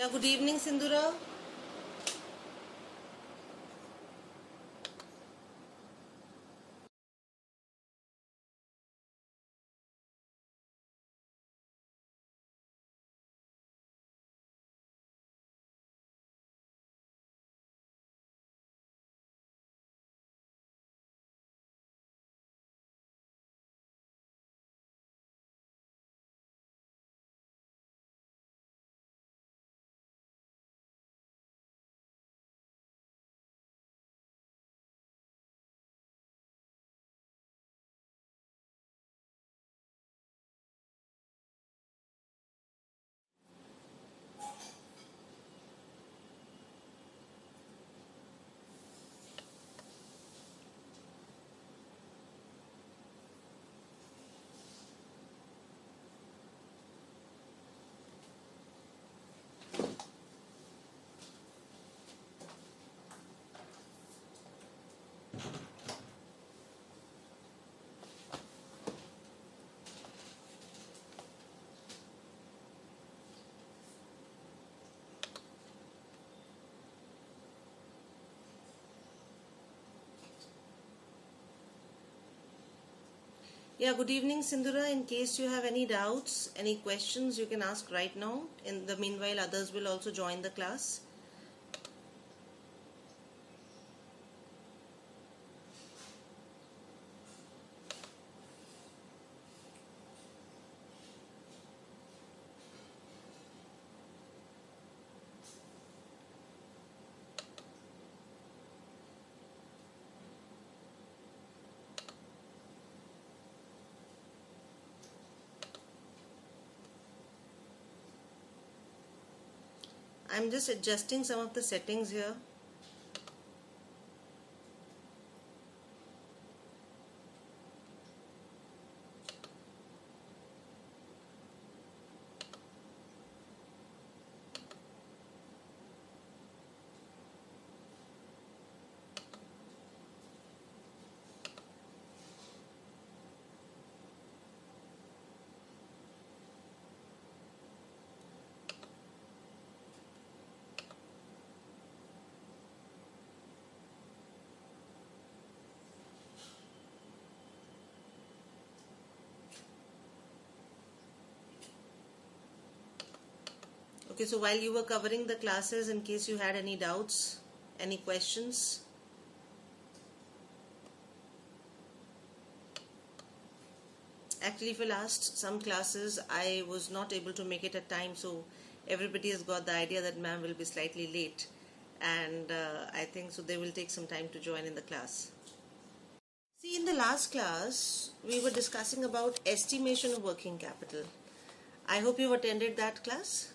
Yeah, good evening, Sindhura. Yeah, good evening, Sindhura. In case you have any doubts, any questions, you can ask right now. In the meanwhile, others will also join the class. I'm just adjusting some of the settings here. Okay, so while you were covering the classes, in case you had any doubts, any questions. Actually, for last some classes, I was not able to make it at time, so everybody has got the idea that ma'am will be slightly late, and I think so they will take some time to join in the class. See, in the last class, we were discussing about estimation of working capital. I hope you've attended that class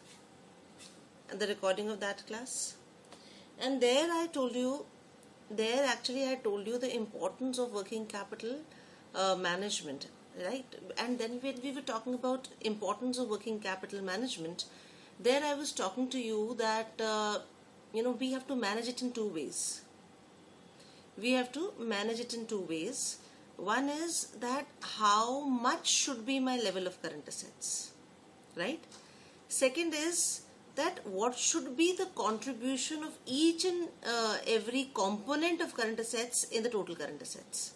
and the recording of that class. And there I told you the importance of working capital management, right? And then when we were talking about importance of working capital management, there I was talking to you that we have to manage it in two ways. We have to manage it in two ways. One is that how much should be my level of current assets, right? Second is that what should be the contribution of each and every component of current assets in the total current assets.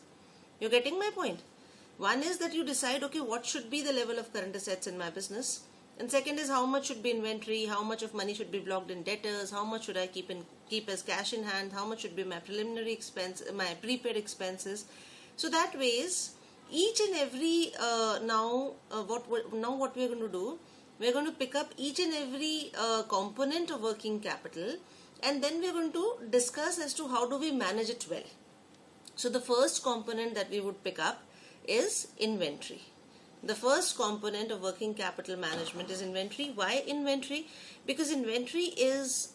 You're getting my point? One is that you decide, okay, what should be the level of current assets in my business, and second is how much should be inventory, how much of money should be blocked in debtors, how much should I keep as cash in hand, how much should be my preliminary expense, my prepaid expenses. So that ways, each and every what we are going to do, we're going to pick up each and every component of working capital, and then we're going to discuss as to how do we manage it well. So the first component that we would pick up is inventory. The first component of working capital management is inventory. Why inventory? Because inventory is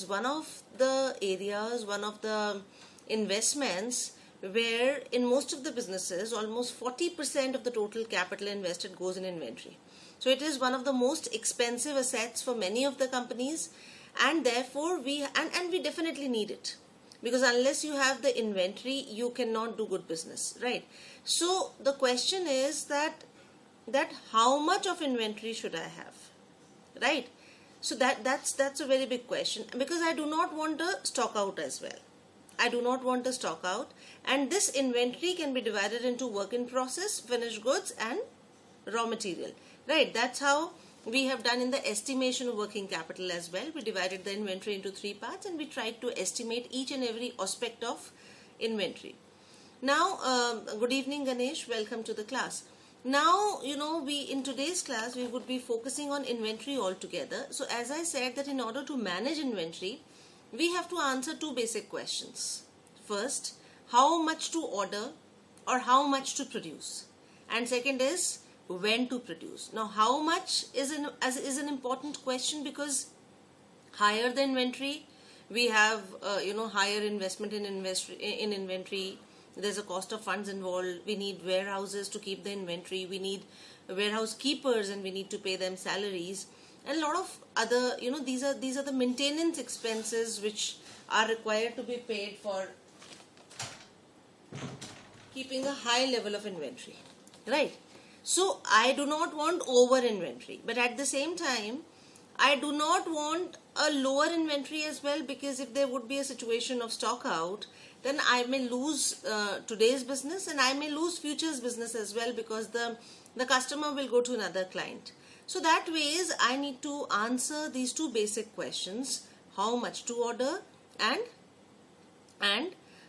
one of the areas, one of the investments where in most of the businesses almost 40% of the total capital invested goes in inventory. So it is one of the most expensive assets for many of the companies, and therefore we definitely need it, because unless you have the inventory you cannot do good business, right? So the question is that how much of inventory should I have, right? So that's a very big question, because I do not want a stock out as well. I do not want a stock out, and this inventory can be divided into work in process, finished goods, and raw material. Right? That's how we have done in the estimation of working capital as well. We divided the inventory into three parts, and we tried to estimate each and every aspect of inventory. Now, good evening, Ganesh. Welcome to the class. Now, we in today's class we would be focusing on inventory altogether. So, as I said, that in order to manage inventory, we have to answer two basic questions. First, how much to order or how much to produce, and second is when to produce. Now, how much is an important question, because higher the inventory, we have higher investment in inventory. There's a cost of funds involved. We need warehouses to keep the inventory. We need warehouse keepers, and we need to pay them salaries. And a lot of other, these are the maintenance expenses which are required to be paid for keeping a high level of inventory, right? So I do not want over inventory, but at the same time, I do not want a lower inventory as well, because if there would be a situation of stock out, then I may lose today's business, and I may lose future's business as well, because the customer will go to another client. So that ways I need to answer these two basic questions: how much to order, and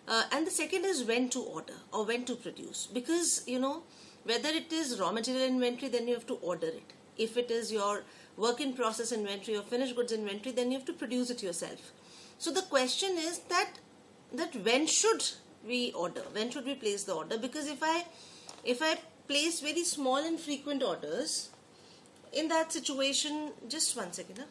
the second is when to order or when to produce. Because whether it is raw material inventory, then you have to order it. If it is your work in process inventory or finished goods inventory, then you have to produce it yourself. So the question is that when should we order? When should we place the order? Because if I place very small and frequent orders, in that situation, just one second.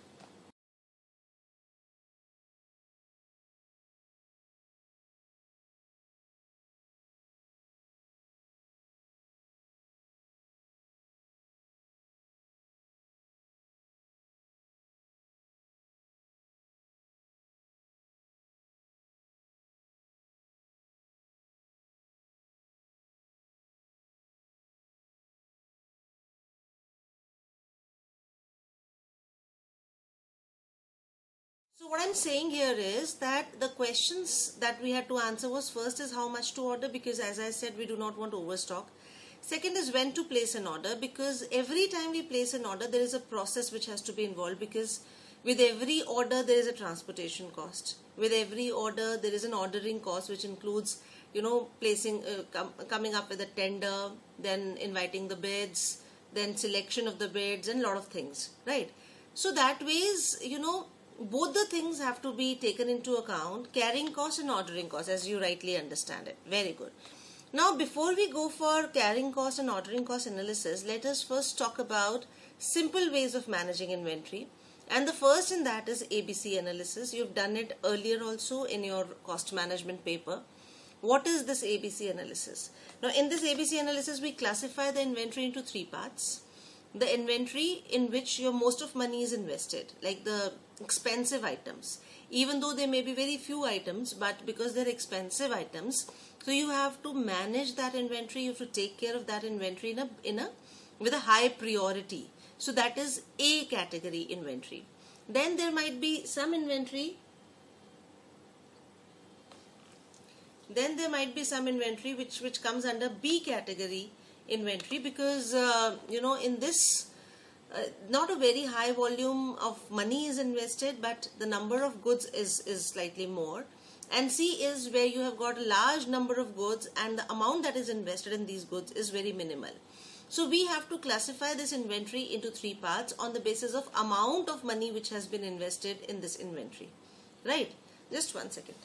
So what I'm saying here is that the questions that we had to answer was, first is how much to order, because as I said, we do not want overstock. Second is when to place an order, because every time we place an order, there is a process which has to be involved, because with every order there is a transportation cost. With every order there is an ordering cost, which includes placing coming up with a tender, then inviting the bids, then selection of the bids, and a lot of things, right? So that ways both the things have to be taken into account: carrying cost and ordering cost, as you rightly understand it. Very good. Now, before we go for carrying cost and ordering cost analysis, let us first talk about simple ways of managing inventory. And the first in that is ABC analysis. You've done it earlier also in your cost management paper. What is this ABC analysis? Now, in this ABC analysis, we classify the inventory into three parts. The inventory in which your most of money is invested, like the expensive items, even though there may be very few items, but because they're expensive items, so you have to manage that inventory. You have to take care of that inventory with a high priority. So that is A category inventory. Then there might be some inventory. Which comes under B category inventory, because in this not a very high volume of money is invested, but the number of goods is slightly more. And C is where you have got a large number of goods, and the amount that is invested in these goods is very minimal. So we have to classify this inventory into three parts on the basis of amount of money which has been invested in this inventory, right? Just one second.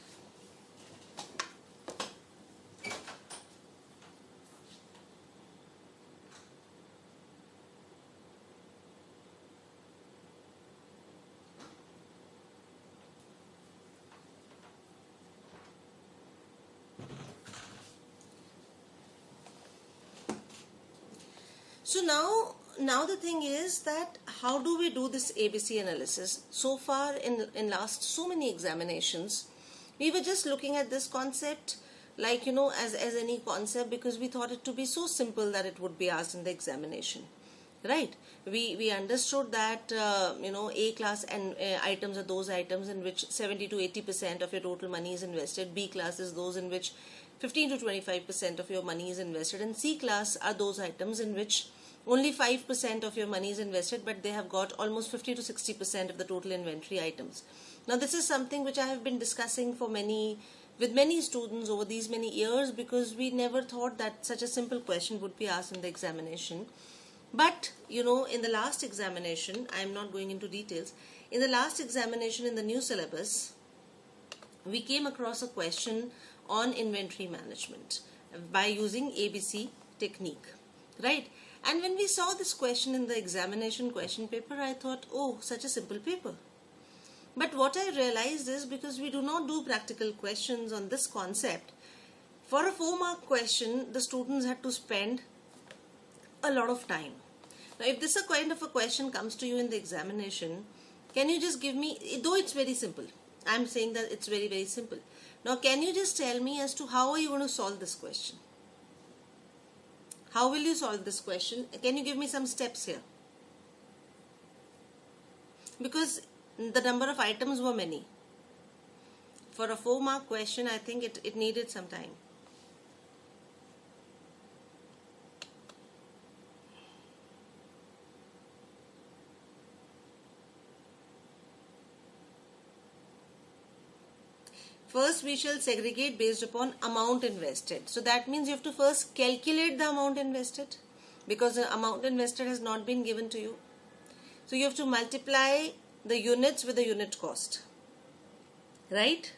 So now the thing is that how do we do this ABC analysis? So far in last so many examinations, we were just looking at this concept like as any concept, because we thought it to be so simple that it would be asked in the examination. right? We understood that A class and items are those items in which 70 to 80% of your total money is invested. B class is those in which 15 to 25% of your money is invested, and C class are those items in which only 5% of your money is invested, but they have got almost 50 to 60% of the total inventory items. Now this is something which I have been discussing with many students over these many years, because we never thought that such a simple question would be asked in the examination. But in the last examination, I am not going into details, in the last examination in the new syllabus, we came across a question on inventory management by using ABC technique, right? And when we saw this question in the examination question paper, I thought, oh, such a simple paper. But what I realized is, because we do not do practical questions on this concept, for a 4-mark question, the students had to spend a lot of time. Now, if this kind of a question comes to you in the examination, can you just give me, though it's very simple, I'm saying that it's very, very simple. Now, can you just tell me as to how are you going to solve this question? How will you solve this question? Can you give me some steps here? Because the number of items were many. For a 4-mark question, I think it needed some time. First, we shall segregate based upon amount invested. So that means you have to first calculate the amount invested, because the amount invested has not been given to you. So you have to multiply the units with the unit cost, right?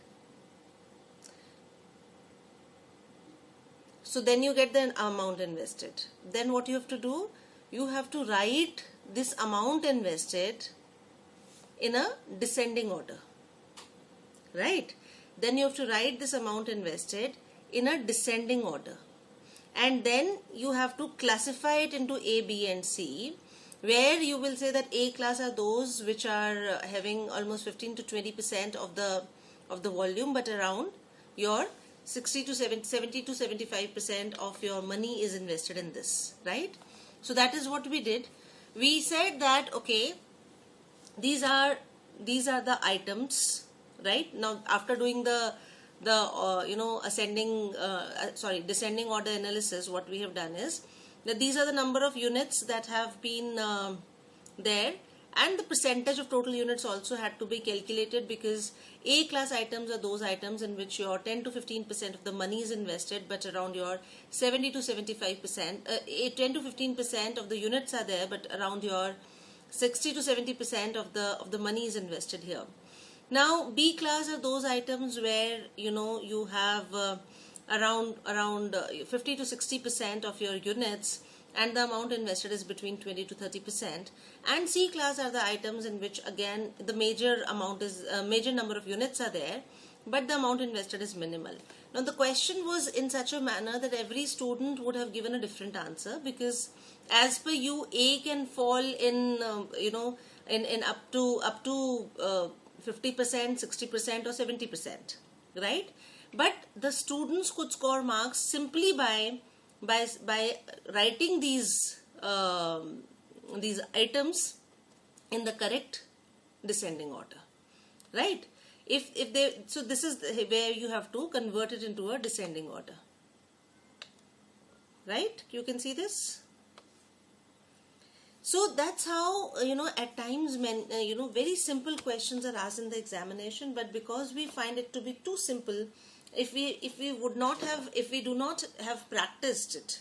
So then you get the amount invested. Then what you have to do? You have to write this amount invested in a descending order, right? Then you have to write this amount invested in a descending order. And then you have to classify it into A, B and C, where you will say that A class are those which are having almost 15 to 20% of the volume, but around your 60 to 70 to 75% of your money is invested in this, right? So that is what we did. We said that, okay, these are the items, right? Now, after doing the descending order analysis, what we have done is that these are the number of units that have been there, and the percentage of total units also had to be calculated, because A class items are those items in which your 10 to 15% of the money is invested, but around your 70 to 75%, 10 to 15% of the units are there, but around your 60 to 70% of the money is invested here. Now, B class are those items where you have around 50 to 60% of your units, and the amount invested is between 20 to 30%. And C class are the items in which, again, the major number of units are there, but the amount invested is minimal. Now, the question was in such a manner that every student would have given a different answer, because as per you, A can fall in in up to 50%, 60% or 70%, right? But the students could score marks simply by writing these items in the correct descending order, right? So this is where you have to convert it into a descending order, right? You can see this. So that's how, at times, very simple questions are asked in the examination, but because we find it to be too simple, if we do not have practiced it,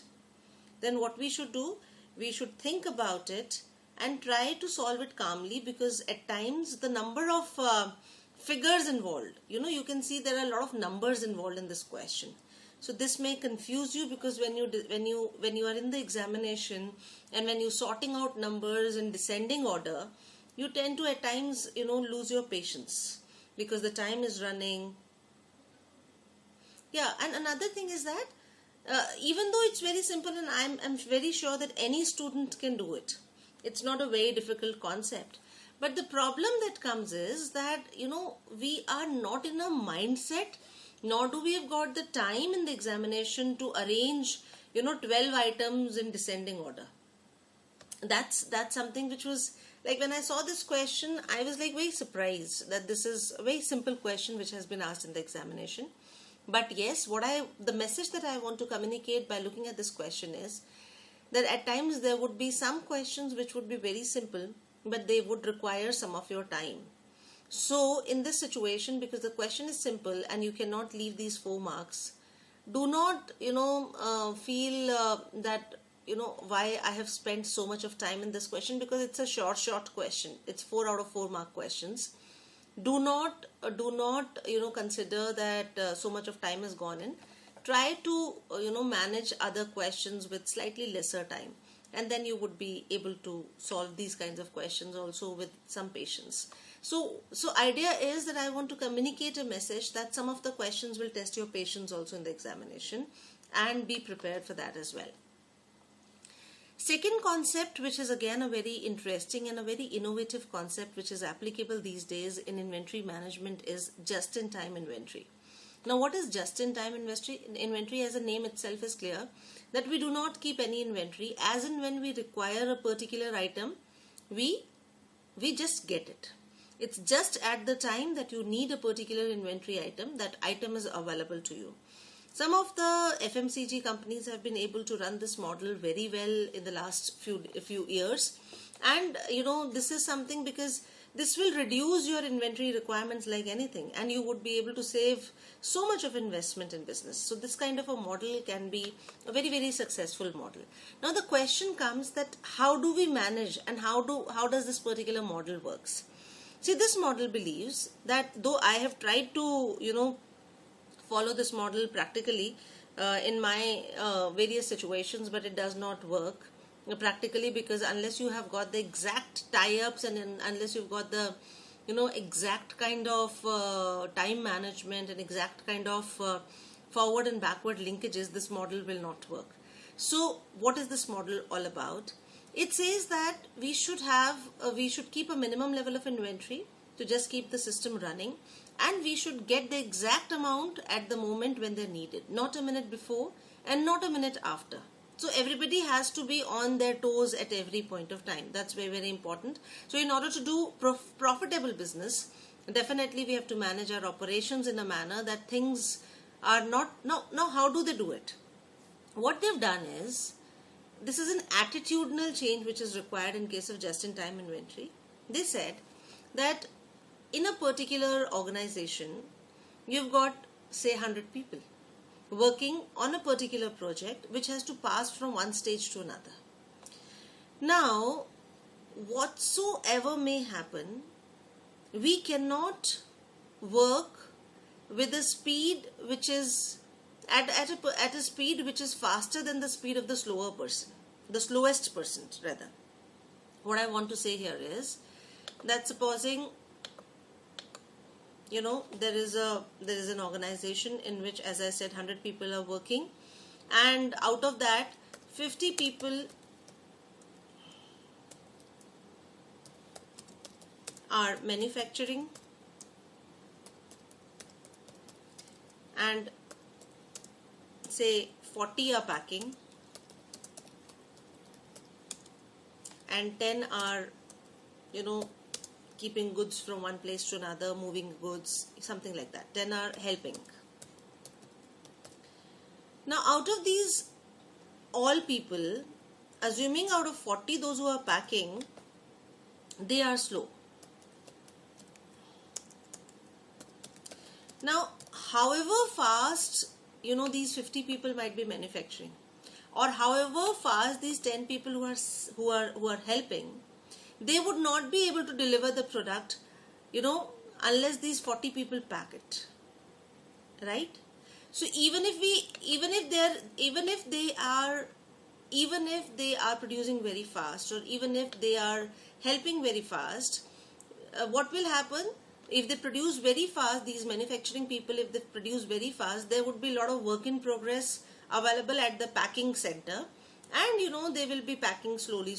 then what we should do, we should think about it and try to solve it calmly, because at times the number of figures involved, you can see there are a lot of numbers involved in this question. So this may confuse you, because when you are in the examination and when you're sorting out numbers in descending order, you tend to at times lose your patience, because the time is running. Yeah, and another thing is that even though it's very simple, and I'm very sure that any student can do it, it's not a very difficult concept. But the problem that comes is that we are not in a mindset, nor do we have got the time in the examination to arrange 12 items in descending order. that's something which was like, when I saw this question, I was like very surprised that this is a very simple question which has been asked in the examination. But yes, the message that I want to communicate by looking at this question is that at times there would be some questions which would be very simple, but they would require some of your time. So in this situation, because the question is simple and you cannot leave these 4 marks, do not feel that why I have spent so much of time in this question, because it's a short question. It's 4 out of 4 mark questions. Do not consider that so much of time has gone in. Try to manage other questions with slightly lesser time, and then you would be able to solve these kinds of questions also with some patience. So idea is that I want to communicate a message that some of the questions will test your patience also in the examination, and be prepared for that as well. Second concept, which is again a very interesting and a very innovative concept which is applicable these days in inventory management, is just-in-time inventory. Now, what is just-in-time inventory? Inventory, as the name itself is clear, that we do not keep any inventory. As and when we require a particular item, we just get it. It's just at the time that you need a particular inventory item, that item is available to you. Some of the FMCG companies have been able to run this model very well in the last few years, and this is something, because this will reduce your inventory requirements like anything, and you would be able to save so much of investment in business. So this kind of a model can be a very, very successful model. Now the question comes that how do we manage, and how does this particular model works? See, this model believes that, though I have tried to follow this model practically in my various situations, but it does not work practically, because unless you have got the exact tie-ups, and unless you've got the exact kind of time management and exact kind of forward and backward linkages, this model will not work. So what is this model all about? It says that we should keep a minimum level of inventory to just keep the system running, and we should get the exact amount at the moment when they're needed, not a minute before and not a minute after. So everybody has to be on their toes at every point of time. That's very, very important. So in order to do profitable business, definitely we have to manage our operations in a manner that things are not. Now how do they do it? What they've done is, this is an attitudinal change which is required in case of just-in-time inventory. They said that in a particular organization, you've got, say, 100 people working on a particular project which has to pass from one stage to another. Now, whatsoever may happen, we cannot work with a speed which is at a speed which is faster than the speed of the slowest person rather. What I want to say here is that, supposing there is an organization in which, as I said, 100 people are working, and out of that 50 people are manufacturing, and say 40 are packing, and 10 are keeping goods from one place to another, moving goods, something like that. 10 are helping. Now, out of these all people, assuming out of 40, those who are packing, they are slow. Now, however fast these 50 people might be manufacturing, or however fast these 10 people who are helping, they would not be able to deliver the product unless these 40 people pack it, right? So even if they are producing very fast, or even if they are helping very fast, what will happen? If they produce very fast, these manufacturing people, if they produce very fast, there would be a lot of work in progress available at the packing center, and they will be packing slowly.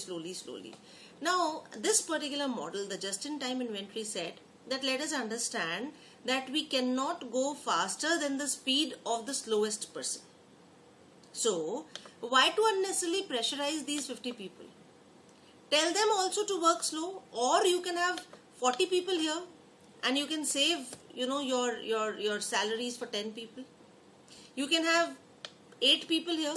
Now, this particular model, the just-in-time inventory, said that let us understand that we cannot go faster than the speed of the slowest person. So, why to unnecessarily pressurize these 50 people? Tell them also to work slow, or you can have 40 people here and you can save, your salaries for 10 people. You can have 8 people here.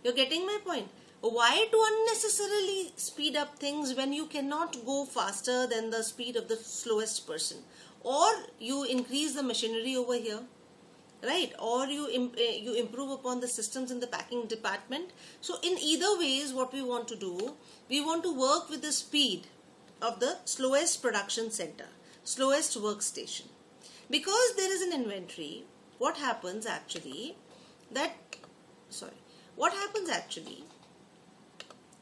You're getting my point? Why to unnecessarily speed up things when you cannot go faster than the speed of the slowest person? Or you increase the machinery over here, right? Or you improve upon the systems in the packing department. So in either ways, what we want to do, we want to work with the speed of the slowest production center, slowest workstation. Because there is an inventory, what happens actually,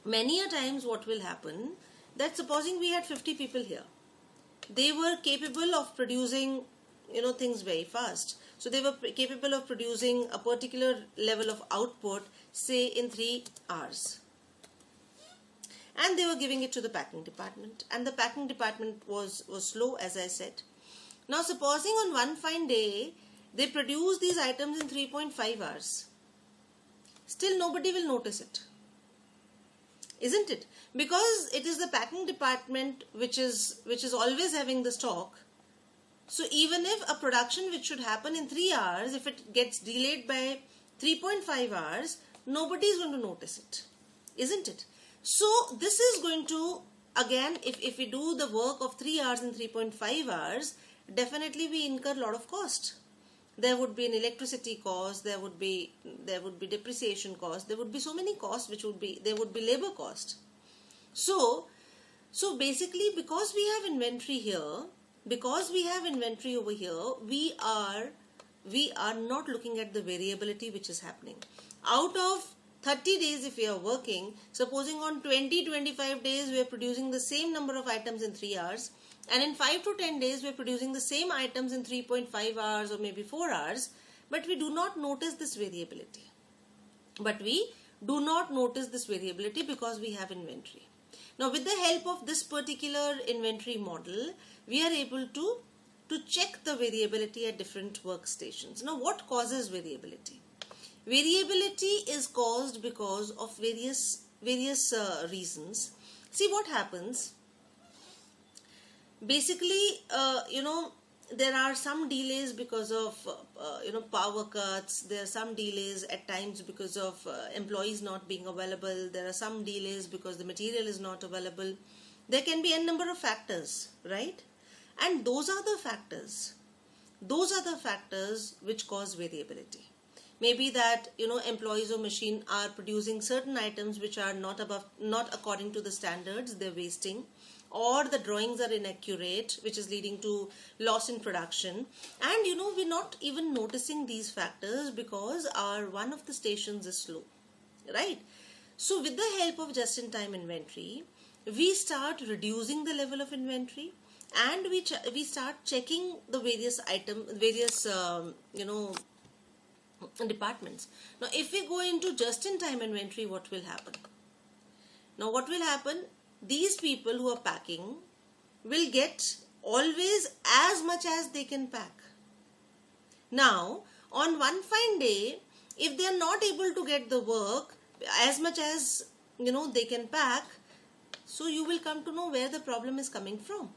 many a times what will happen, that supposing we had 50 people here, they were capable of producing, things very fast. So they were capable of producing a particular level of output, say in 3 hours. And they were giving it to the packing department. And the packing department was slow, as I said. Now supposing on one fine day, they produce these items in 3.5 hours. Still nobody will notice it. Isn't it? Because it is the packing department which is always having the stock. So even if a production which should happen in 3 hours, if it gets delayed by 3.5 hours, nobody is going to notice it. Isn't it? So this is going to, again, if we do the work of 3 hours in 3.5 hours, definitely we incur a lot of cost. There would be an electricity cost, there would be depreciation cost, there would be so many costs there would be labor cost. So basically, because we have inventory here, because we have inventory over here, we are not looking at the variability which is happening. Out of 30 days if we are working, supposing on 20-25 days we are producing the same number of items in 3 hours, and in 5 to 10 days we are producing the same items in 3.5 hours or maybe 4 hours, but we do not notice this variability. Because we have inventory. Now with the help of this particular inventory model, we are able to check the variability at different workstations. Now what causes variability? Variability is caused because of various reasons. See what happens. Basically, there are some delays because of power cuts. There are some delays at times because of employees not being available. There are some delays because the material is not available. There can be a number of factors, right? And those are the factors which cause variability. Maybe that employees or machine are producing certain items which are not according to the standards, they're wasting, or the drawings are inaccurate, which is leading to loss in production. And we're not even noticing these factors because one of the stations is slow, right? So with the help of just-in-time inventory, we start reducing the level of inventory, and we start checking the various departments. Now if we go into just-in-time inventory, what will happen? These people who are packing will get always as much as they can pack. Now on one fine day, if they are not able to get the work as much as they can pack, so you will come to know where the problem is coming from.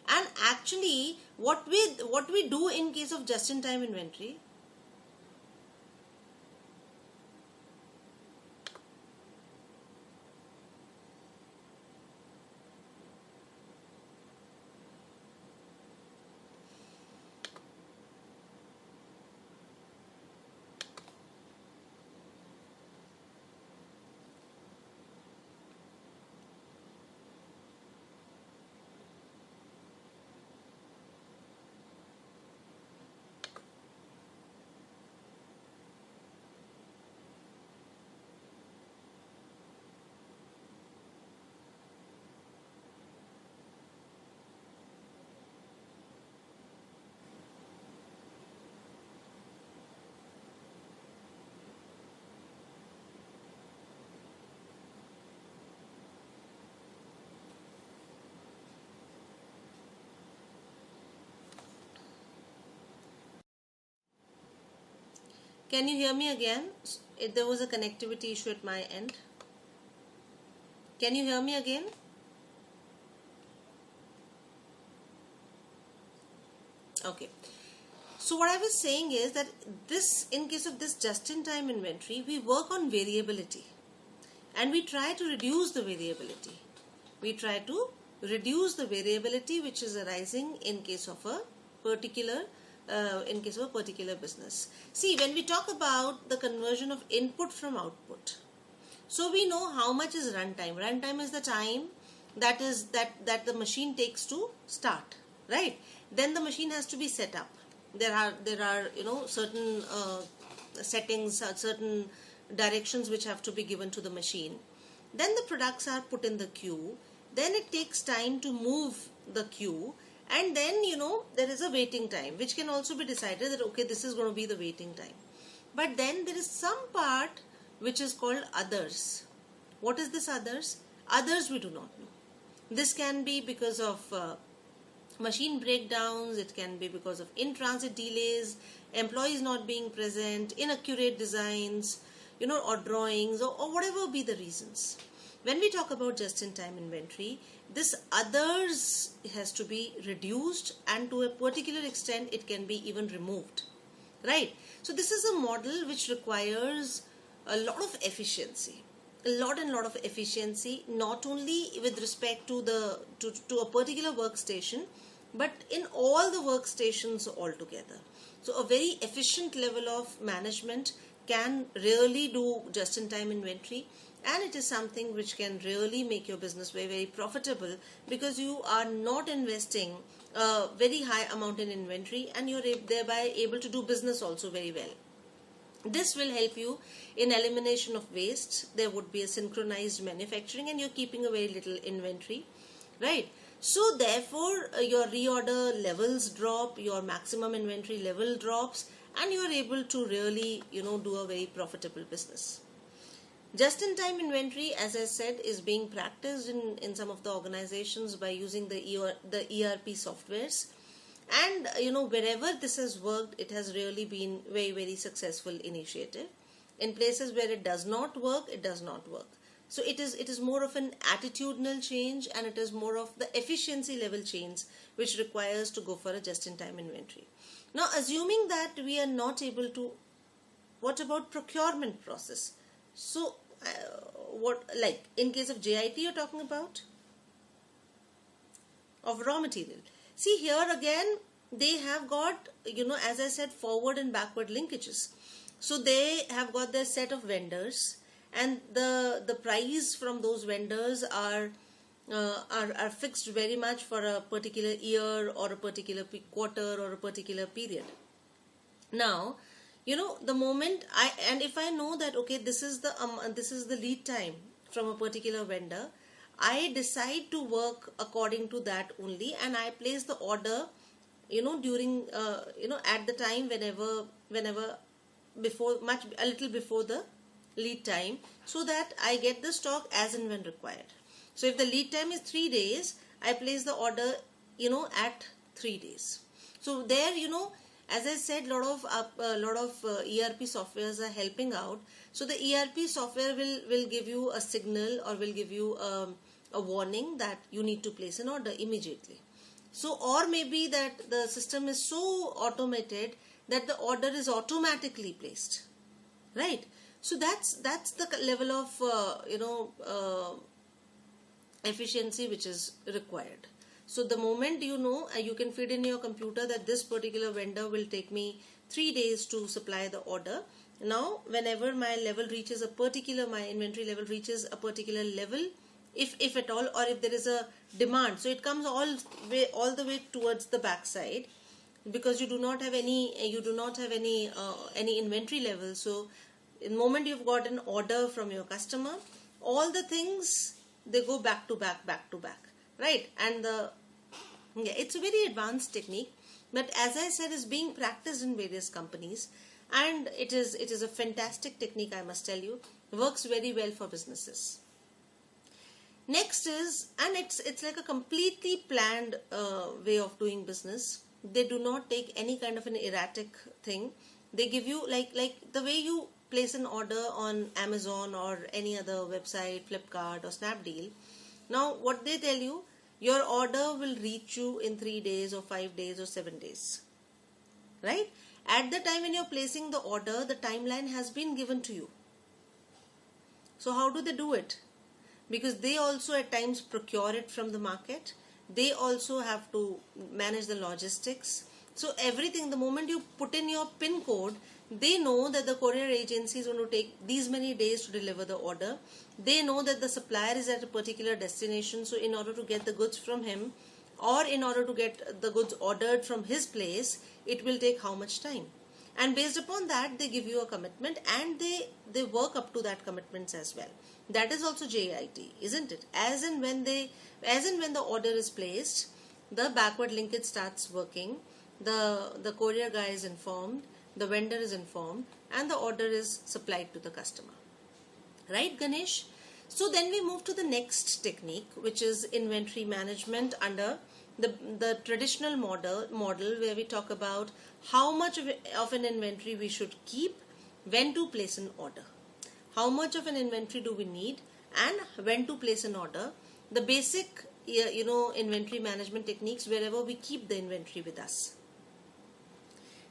And actually what we do in case of just-in-time inventory, can you hear me again? There was a connectivity issue at my end. Can you hear me again? Okay. So what I was saying is that this, in case of this just-in-time inventory, we work on variability and we try to reduce the variability. We try to reduce the variability which is arising in case of a particular business. See, when we talk about the conversion of input from output, so we know how much is runtime. Runtime is the time that the machine takes to start, right? Then the machine has to be set up. There are certain settings, certain directions which have to be given to the machine. Then the products are put in the queue. Then it takes time to move the queue, and then there is a waiting time which can also be decided that okay, this is going to be the waiting time. But then there is some part which is called others. What is this others? Others we do not know. This can be because of machine breakdowns, it can be because of in-transit delays, employees not being present, inaccurate designs, or drawings, or whatever be the reasons. When we talk about just-in-time inventory, this others has to be reduced, and to a particular extent it can be even removed, right? So this is a model which requires a lot of efficiency, not only with respect to a particular workstation, but in all the workstations altogether. So a very efficient level of management can really do just-in-time inventory, and it is something which can really make your business very, very profitable, because you are not investing a very high amount in inventory, and you're thereby able to do business also very well. This will help you in elimination of waste. There would be a synchronized manufacturing, and you're keeping a very little inventory, right? So therefore your reorder levels drop, your maximum inventory level drops, and you are able to really do a very profitable business. Just-in-time inventory, as I said, is being practiced in some of the organizations by using the ERP softwares. And wherever this has worked, it has really been very, very successful initiative. In places where it does not work, it does not work. So it is more of an attitudinal change, and it is more of the efficiency level change which requires to go for a just-in-time inventory. Now, assuming that we are not able to, what about procurement process? So like in case of JIT you're talking about? Of raw material. See, here again they have got, as I said, forward and backward linkages. So they have got their set of vendors, and the price from those vendors are fixed very much for a particular year or a particular quarter or a particular period. Now, the moment if I know that okay, this is the lead time from a particular vendor, I decide to work according to that only, and I place the order during at the time whenever a little before the lead time, so that I get the stock as and when required. So if the lead time is 3 days, I place the order at 3 days. So there, as I said, lot of ERP softwares are helping out. So the ERP software will give you a signal, or will give you a warning that you need to place an order immediately. So, or maybe that the system is so automated that the order is automatically placed, right? So that's the level of efficiency which is required. So the moment you can feed in your computer that this particular vendor will take me 3 days to supply the order. Now, whenever my inventory level reaches a particular level, if at all, or if there is a demand, so it comes all the way towards the back side, because you do not have any inventory level. So in the moment you've got an order from your customer, all the things, they go back to back, right? And it's a very advanced technique, but as I said, is being practiced in various companies, and it is a fantastic technique, I must tell you. It works very well for businesses. Next is, and it's like a completely planned way of doing business. They do not take any kind of an erratic thing. They give you like the way you place an order on Amazon or any other website, Flipkart or Snapdeal. Now what they tell you, your order will reach you in 3 days or 5 days or 7 days, right? At the time when you're placing the order, the timeline has been given to you. So how do they do it? Because they also at times procure it from the market. They also have to manage the logistics. So everything, the moment you put in your PIN code, they know that the courier agency is going to take these many days to deliver the order. They know that the supplier is at a particular destination. So in order to get the goods from him, or in order to get the goods ordered from his place, it will take how much time. And based upon that, they give you a commitment, and they work up to that commitments as well. That is also JIT, isn't it? As and when the order is placed, the backward linkage starts working. The courier guy is informed, the vendor is informed, and the order is supplied to the customer. Right, Ganesh? So then we move to the next technique, which is inventory management under the traditional model where we talk about how much of an inventory we should keep, when to place an order. How much of an inventory do we need, and when to place an order. The basic, inventory management techniques wherever we keep the inventory with us.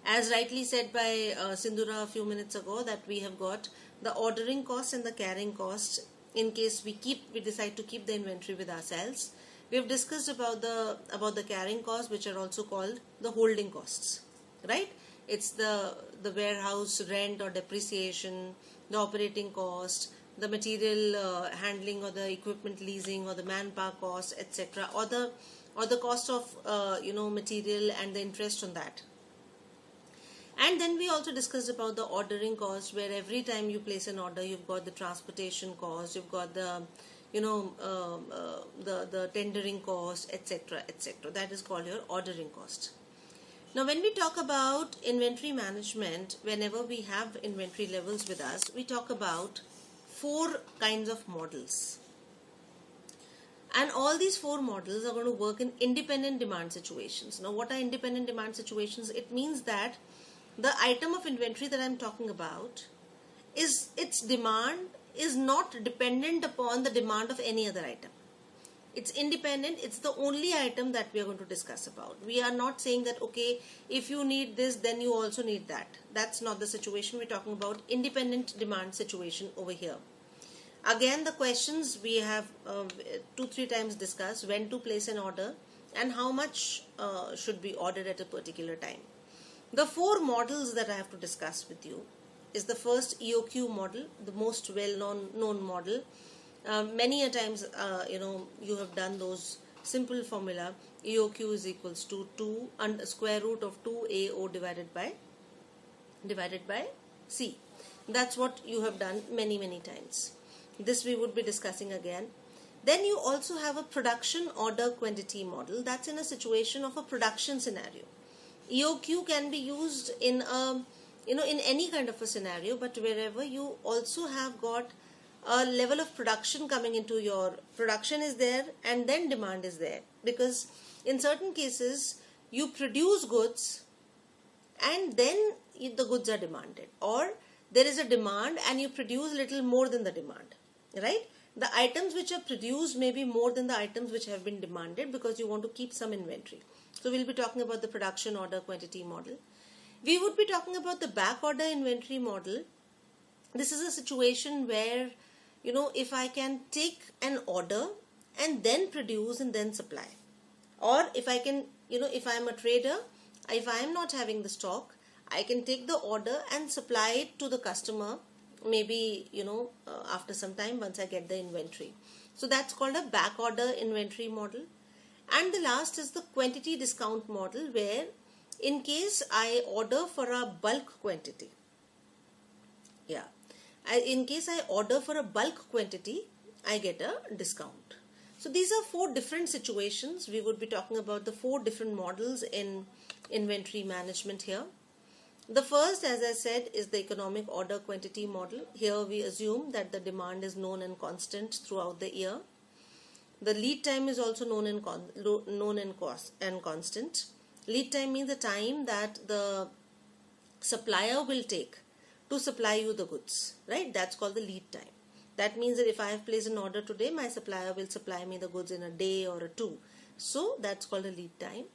As rightly said by Sindhura a few minutes ago, that we have got the ordering cost and the carrying cost in case we decide to keep the inventory with ourselves. We have discussed about the carrying costs, which are also called the holding costs, right? It's the warehouse rent or depreciation, the operating cost, the material handling or the equipment leasing or the manpower cost, etc., or the cost of material and the interest on that. And then we also discussed about the ordering cost, where every time you place an order, you've got the transportation cost, you've got the the tendering cost, etc., etc. That is called your ordering cost. Now, when we talk about inventory management, whenever we have inventory levels with us, we talk about 4 kinds of models. And all these 4 models are going to work in independent demand situations. Now, what are independent demand situations? It means that the item of inventory that I'm talking about, its demand is not dependent upon the demand of any other item. It's independent. It's the only item that we are going to discuss about. We are not saying that, okay, if you need this, then you also need that. That's not the situation. We're talking about independent demand situation over here. Again, the questions we have 2-3 times discussed: when to place an order and how much should be ordered at a particular time. The 4 models that I have to discuss with you is the first EOQ model, the most well-known model. Many a times, you have done those simple formula. EOQ is equals to 2 and square root of 2AO divided by C. That's what you have done many times. This we would be discussing again. Then you also have a production order quantity model. That's in a situation of a production scenario. EOQ can be used in any kind of a scenario, but wherever you also have got a level of production coming into your production is there, and then demand is there, because in certain cases you produce goods and then the goods are demanded, or there is a demand and you produce little more than the demand, right? The items which are produced may be more than the items which have been demanded, because you want to keep some inventory. So we'll be talking about the production order quantity model. We would be talking about the back order inventory model. This is a situation where, if I can take an order and then produce and then supply, or if I can, if I'm a trader, if I'm not having the stock, I can take the order and supply it to the customer, maybe, after some time once I get the inventory. So that's called a back order inventory model. And the last is the quantity discount model, where in case I order for a bulk quantity, in case I order for a bulk quantity, I get a discount. So these are 4 different situations. We would be talking about the 4 different models in inventory management here. The first, as I said, is the economic order quantity model. Here we assume that the demand is known and constant throughout the year. The lead time is also known and constant. Lead time means the time that the supplier will take to supply you the goods, right? That's called the lead time. That means that if I have placed an order today, my supplier will supply me the goods in a day or a two. So that's called a lead time.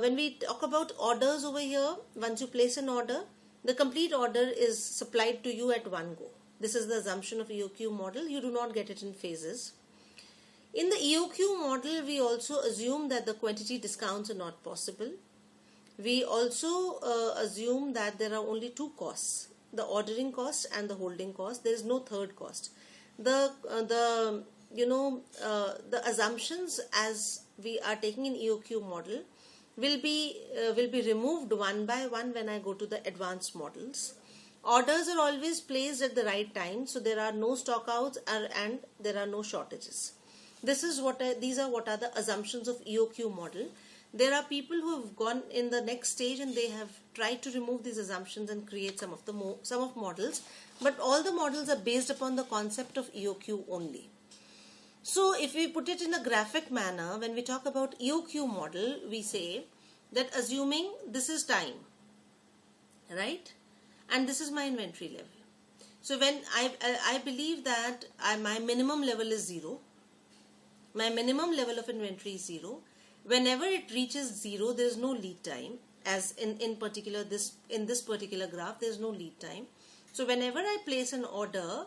When we talk about orders over here, once you place an order, the complete order is supplied to you at one go. This is the assumption of EOQ model. You do not get it in phases. In the EOQ model, we also assume that the quantity discounts are not possible. We also assume that there are only two costs, the ordering cost and the holding cost. There is no third cost. The assumptions as we are taking in EOQ model will be removed one by one when I go to the advanced models. Orders are always placed at the right time, so there are no stockouts and there are no shortages. These are what are the assumptions of EOQ model. There are people who have gone in the next stage and they have tried to remove these assumptions and create some of models, but all the models are based upon the concept of EOQ only. So if we put it in a graphic manner, when we talk about EOQ model, we say that assuming this is time, right, and this is my inventory level. So when I believe that my minimum level is 0, my minimum level of inventory is 0. Whenever it reaches 0, there is no lead time. As in this particular graph, there is no lead time. So whenever I place an order,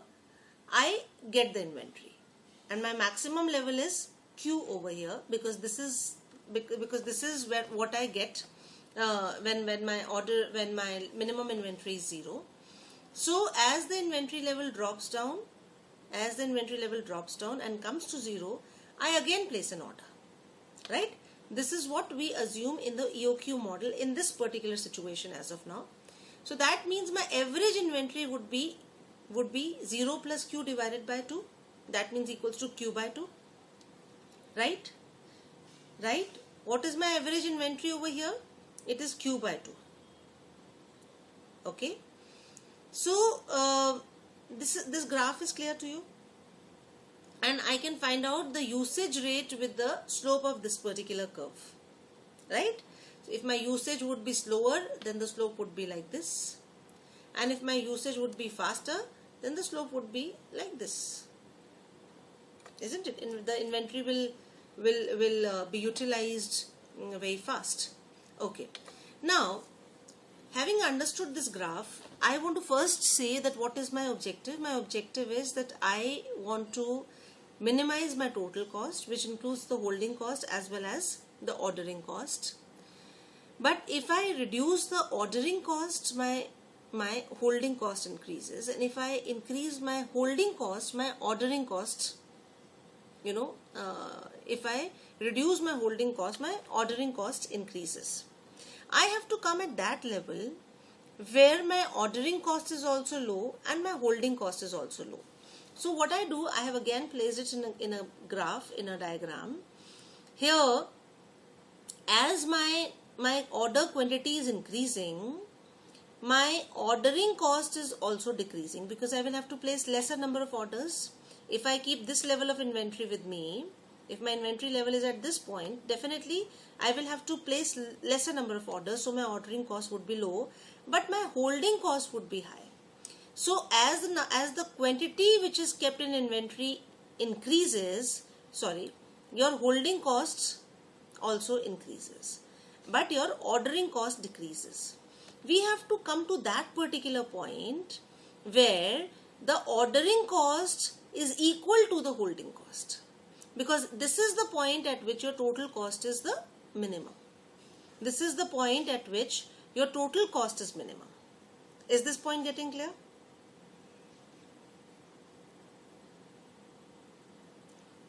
I get the inventory, and my maximum level is Q over here, because this is what I get when my minimum inventory is 0. So as the inventory level drops down, and comes to 0, I again place an order, right? This is what we assume in the EOQ model in this particular situation as of now. So that means my average inventory would be 0 plus Q divided by 2. That means equals to Q by 2. Right? Right? What is my average inventory over here? It is Q by 2. Okay? So this graph is clear to you? And I can find out the usage rate with the slope of this particular curve, right? So if my usage would be slower, then the slope would be like this, and if my usage would be faster, then the slope would be like this, isn't it? The inventory will be utilized very fast. Okay, now having understood this graph, I want to first say that what is my objective. My objective is that I want to minimize my total cost, which includes the holding cost as well as the ordering cost. But if I reduce the ordering cost, my holding cost increases, and if I increase my holding cost, my ordering cost, if I reduce my holding cost, my ordering cost increases. I have to come at that level where my ordering cost is also low and my holding cost is also low. So what I do, I have again placed it in a graph, in a diagram. Here, as my order quantity is increasing, my ordering cost is also decreasing, because I will have to place lesser number of orders. If I keep this level of inventory with me, if my inventory level is at this point, definitely I will have to place lesser number of orders, so my ordering cost would be low, but my holding cost would be high. So as the quantity which is kept in inventory increases, your holding costs also increases, but your ordering cost decreases. We have to come to that particular point where the ordering cost is equal to the holding cost, because this is the point at which your total cost is the minimum. This is the point at which your total cost is minimum. Is this point getting clear?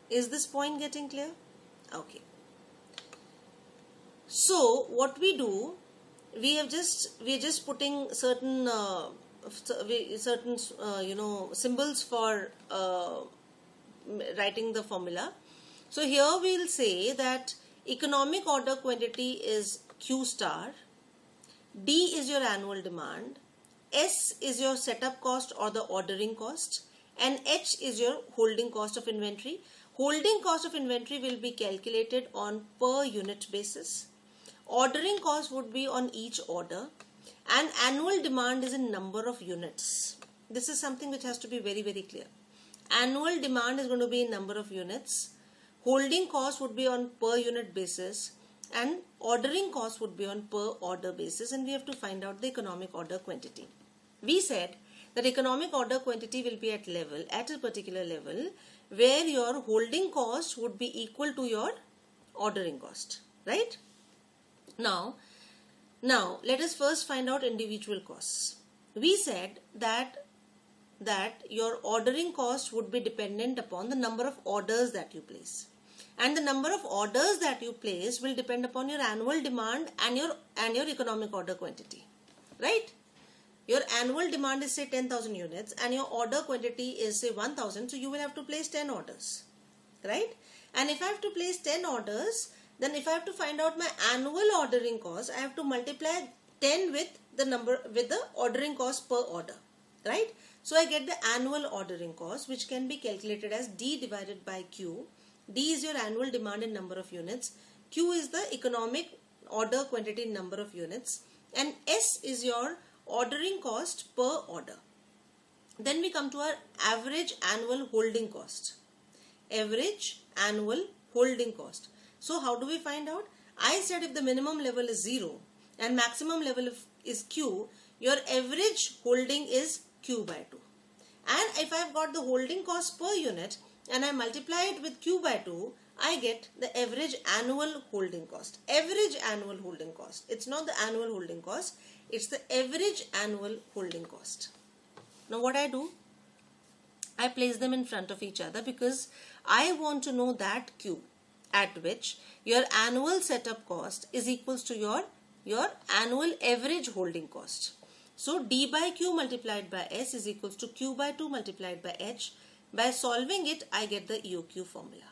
Is this point getting clear? Okay. So what we do, we're just putting certain symbols for writing the formula. So here we'll say that economic order quantity is Q star, D is your annual demand, S is your setup cost or the ordering cost, and H is your holding cost of inventory. Holding cost of inventory will be calculated on per unit basis. Ordering cost would be on each order. And annual demand is in number of units. This is something which has to be very, very clear. Annual demand is going to be in number of units. Holding cost would be on per unit basis, and ordering cost would be on per order basis, and we have to find out the economic order quantity. We said that economic order quantity will be at a particular level where your holding cost would be equal to your ordering cost, right? Now let us first find out individual costs. We said that your ordering cost would be dependent upon the number of orders that you place, and the number of orders that you place will depend upon your annual demand and your economic order quantity, right? Your annual demand is say 10,000 units and your order quantity is say 1,000, so you will have to place 10 orders, right? And if I have to place 10 orders, then if I have to find out my annual ordering cost, I have to multiply 10 with the ordering cost per order, right? So I get the annual ordering cost, which can be calculated as D divided by Q. D is your annual demand in number of units, Q is the economic order quantity in number of units, and S is your ordering cost per order. Then we come to our average annual holding cost. Average annual holding cost. So how do we find out? I said if the minimum level is 0 and maximum level is Q, your average holding is Q by 2. And if I've got the holding cost per unit and I multiply it with Q by 2, I get the average annual holding cost. Average annual holding cost. It's not the annual holding cost. It's the average annual holding cost. Now what I do? I place them in front of each other because I want to know that Q at which your annual setup cost is equals to your annual average holding cost. So D by Q multiplied by S is equals to Q by 2 multiplied by H. By solving it, I get the EOQ formula.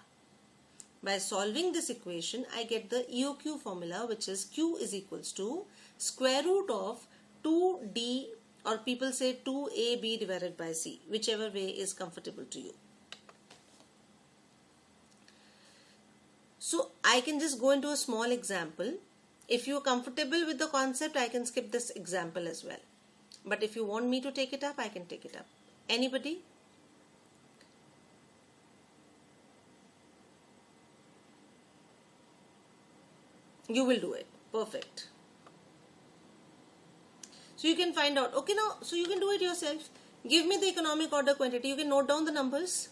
By solving this equation, I get the EOQ formula, which is Q is equals to square root of 2D, or people say 2AB divided by C, whichever way is comfortable to you. So I can just go into a small example. If you are comfortable with the concept, I can skip this example as well. But if you want me to take it up, I can take it up. Anybody? You will do it. Perfect. So you can find out. Okay, now, so you can do it yourself. Give me the economic order quantity. You can note down the numbers.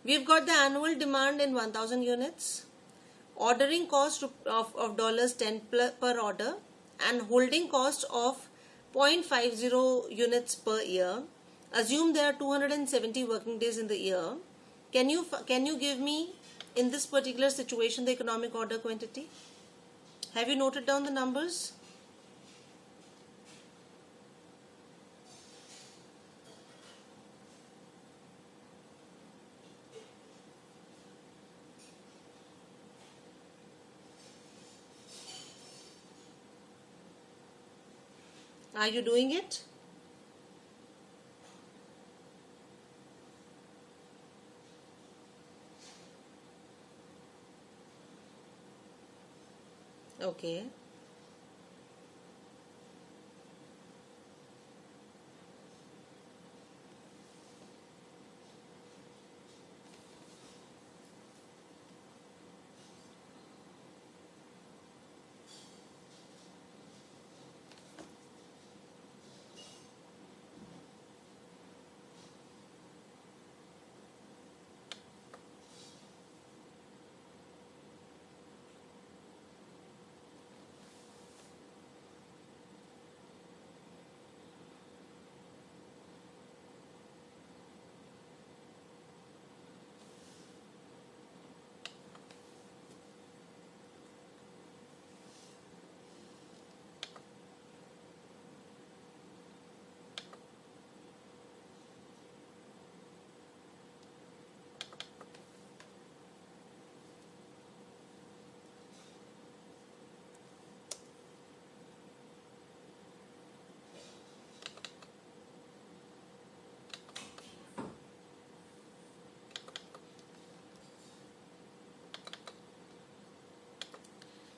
We've got the annual demand in 1,000 units. Ordering cost of $10 per order. And holding cost of 0.50 units per year. Assume there are 270 working days in the year. Can you give me, in this particular situation, the economic order quantity? Have you noted down the numbers? Are you doing it? Okay.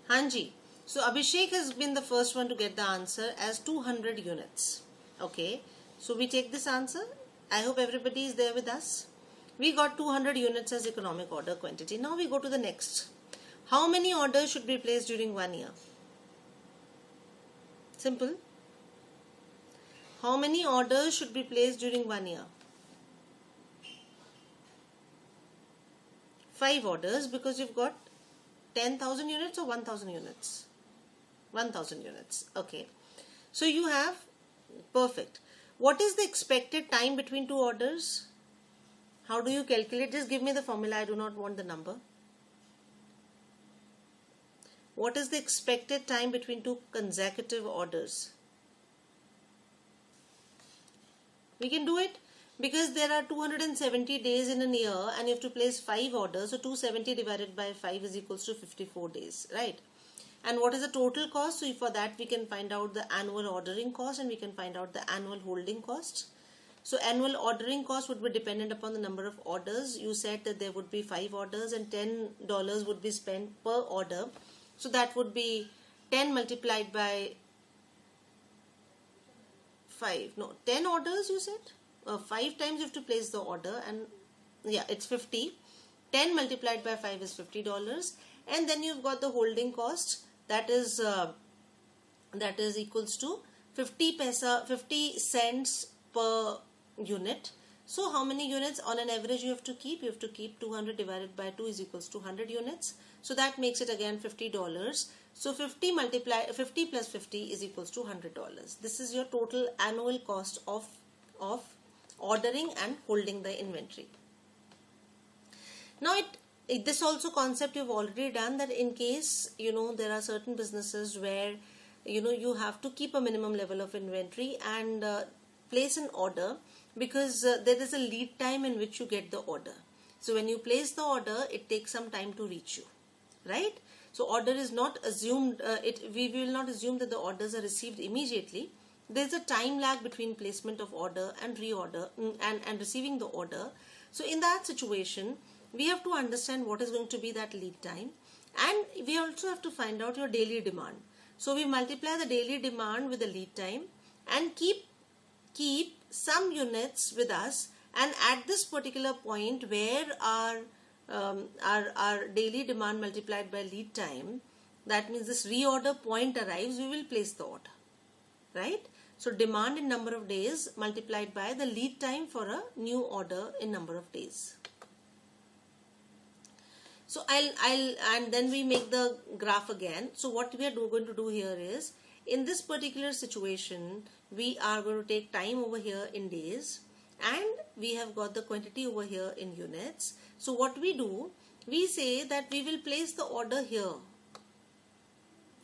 Hanji, So Abhishek has been the first one to get the answer as 200 units. Okay, so we take this answer. I hope everybody is there with us. We got 200 units as economic order quantity. Now we go to the next. How many orders should be placed during 1 year? Simple. How many orders should be placed during 1 year? 5 orders, because you've got 10,000 units or 1,000 units? 1,000 units. Okay. So you have, perfect. What is the expected time between two orders? How do you calculate? Just give me the formula. I do not want the number. What is the expected time between two consecutive orders? We can do it because there are 270 days in a year and you have to place 5 orders. So 270 divided by 5 is equals to 54 days, right? And what is the total cost? So for that we can find out the annual ordering cost and we can find out the annual holding cost. So annual ordering cost would be dependent upon the number of orders. You said that there would be 5 orders and $10 would be spent per order. So that would be 10 multiplied by 5. No, 10 orders you said? 5 times you have to place the order and yeah, it's 50. 10 multiplied by 5 is $50. And then you've got the holding cost that is equals to 50 cents per unit. So how many units on an average you have to keep? You have to keep 200 divided by 2 is equals to 100 units. So that makes it again $50. So 50 plus 50 is equals to $100. This is your total annual cost of ordering and holding the inventory. Now this also concept you've already done, that in case there are certain businesses where you have to keep a minimum level of inventory and place an order because there is a lead time in which you get the order. So when you place the order, it takes some time to reach you, right? So order is not assumed, we will not assume that the orders are received immediately. There's a time lag between placement of order and reorder and receiving the order. So in that situation, we have to understand what is going to be that lead time, and we also have to find out your daily demand. So we multiply the daily demand with the lead time and keep some units with us, and at this particular point where our daily demand multiplied by lead time, that means this reorder point arrives, we will place the order, right? So demand in number of days multiplied by the lead time for a new order in number of days. So and then we make the graph again. So what we are going to do here is, in this particular situation, we are going to take time over here in days and we have got the quantity over here in units. So what we do, we say that we will place the order here,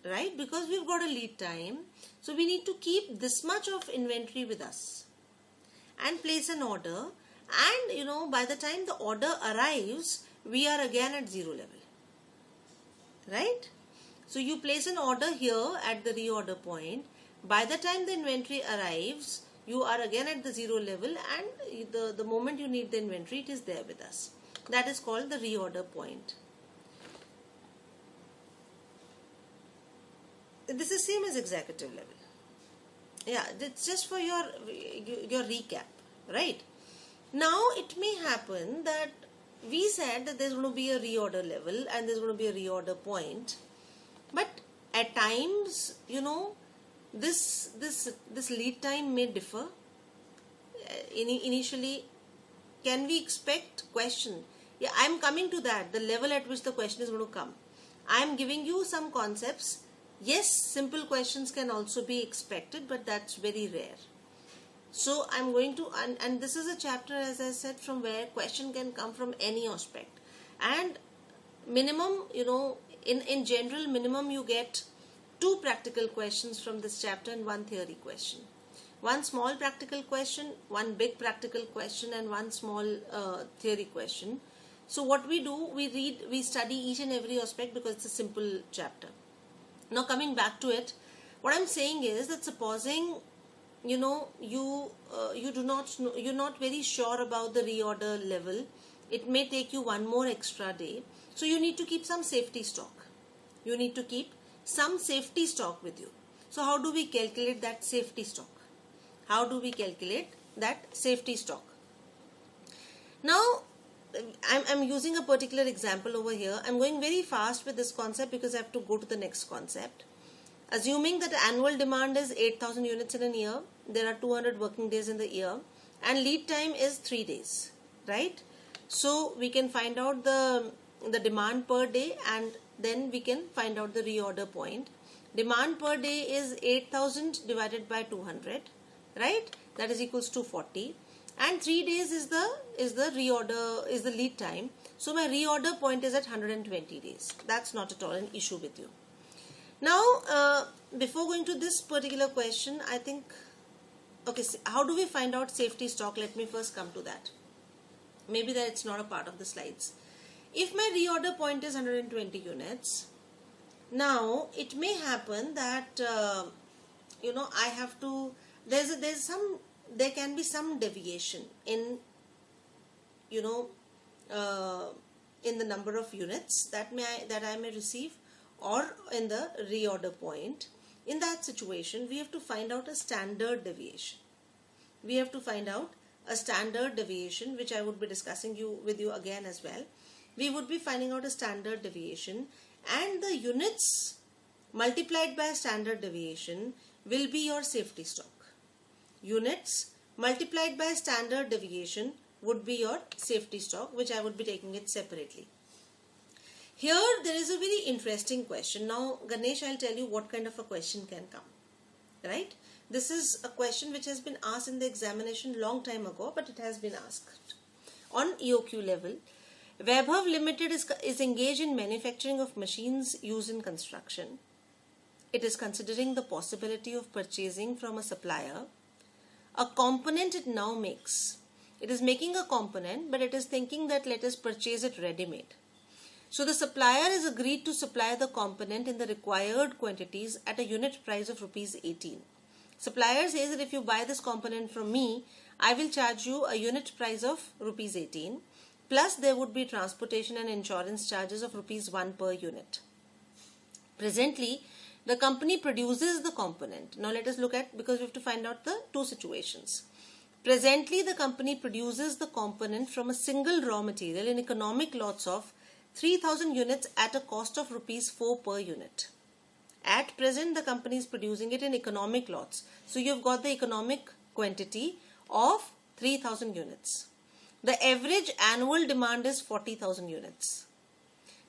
right? Because we've got a lead time. So we need to keep this much of inventory with us and place an order, and by the time the order arrives, we are again at zero level, right? So you place an order here at the reorder point. By the time the inventory arrives, you are again at the zero level, and the moment you need the inventory, it is there with us. That is called the reorder point. This is same as executive level. Yeah, it's just for your recap, right? Now it may happen that we said that there's going to be a reorder level and there's going to be a reorder point, but at times this lead time may differ. Initially, can we expect question? Yeah, I'm coming to that, the level at which the question is going to come. I'm giving you some concepts. Yes, simple questions can also be expected, but that's very rare. So I'm going to, and this is a chapter, as I said, from where question can come from any aspect. And minimum, in general, minimum you get 2 practical questions from this chapter and 1 theory question. 1 small practical question, 1 big practical question, and 1 small theory question. So what we do, we study each and every aspect because it's a simple chapter. Now coming back to it, what I'm saying is that supposing you're not very sure about the reorder level, it may take you 1 more extra day. So you need to keep some safety stock. You need to keep some safety stock with you. So how do we calculate that safety stock? How do we calculate that safety stock? Now, I'm using a particular example over here. I'm going very fast with this concept because I have to go to the next concept. Assuming that annual demand is 8,000 units in a year, there are 200 working days in the year, and lead time is 3 days, right? So we can find out the demand per day, and then we can find out the reorder point. Demand per day is 8,000 divided by 200, right? That is equals to 40. And 3 days is the lead time. So my reorder point is at 120 days. That's not at all an issue with you. Now, before going to this particular question, I think, okay, how do we find out safety stock? Let me first come to that. Maybe that it's not a part of the slides. If my reorder point is 120 units, now it may happen that, I have to, there can be some deviation in, in the number of units that I may receive, or in the reorder point. In that situation, we have to find out a standard deviation. We have to find out a standard deviation, which I would be discussing with you again as well. We would be finding out a standard deviation, and the units multiplied by a standard deviation will be your safety stock. Units multiplied by a standard deviation would be your safety stock, which I would be taking it separately. Here there is a very interesting question. Now Ganesh, I'll tell you what kind of a question can come, right? This is a question which has been asked in the examination long time ago, but it has been asked on EOQ level. Vaibhav Limited is engaged in manufacturing of machines used in construction. It is considering the possibility of purchasing from a supplier a component it now makes. It is making a component, but it is thinking that let us purchase it ready-made. So the supplier has agreed to supply the component in the required quantities at a unit price of rupees 18. Supplier says that if you buy this component from me, I will charge you a unit price of rupees 18, plus there would be transportation and insurance charges of rupees 1 per unit. Presently, the company produces the component. Now let us look at, because we have to find out the two situations. Presently, the company produces the component from a single raw material in economic lots of 3,000 units at a cost of rupees 4 per unit. At present, the company is producing it in economic lots. So you've got the economic quantity of 3,000 units. The average annual demand is 40,000 units.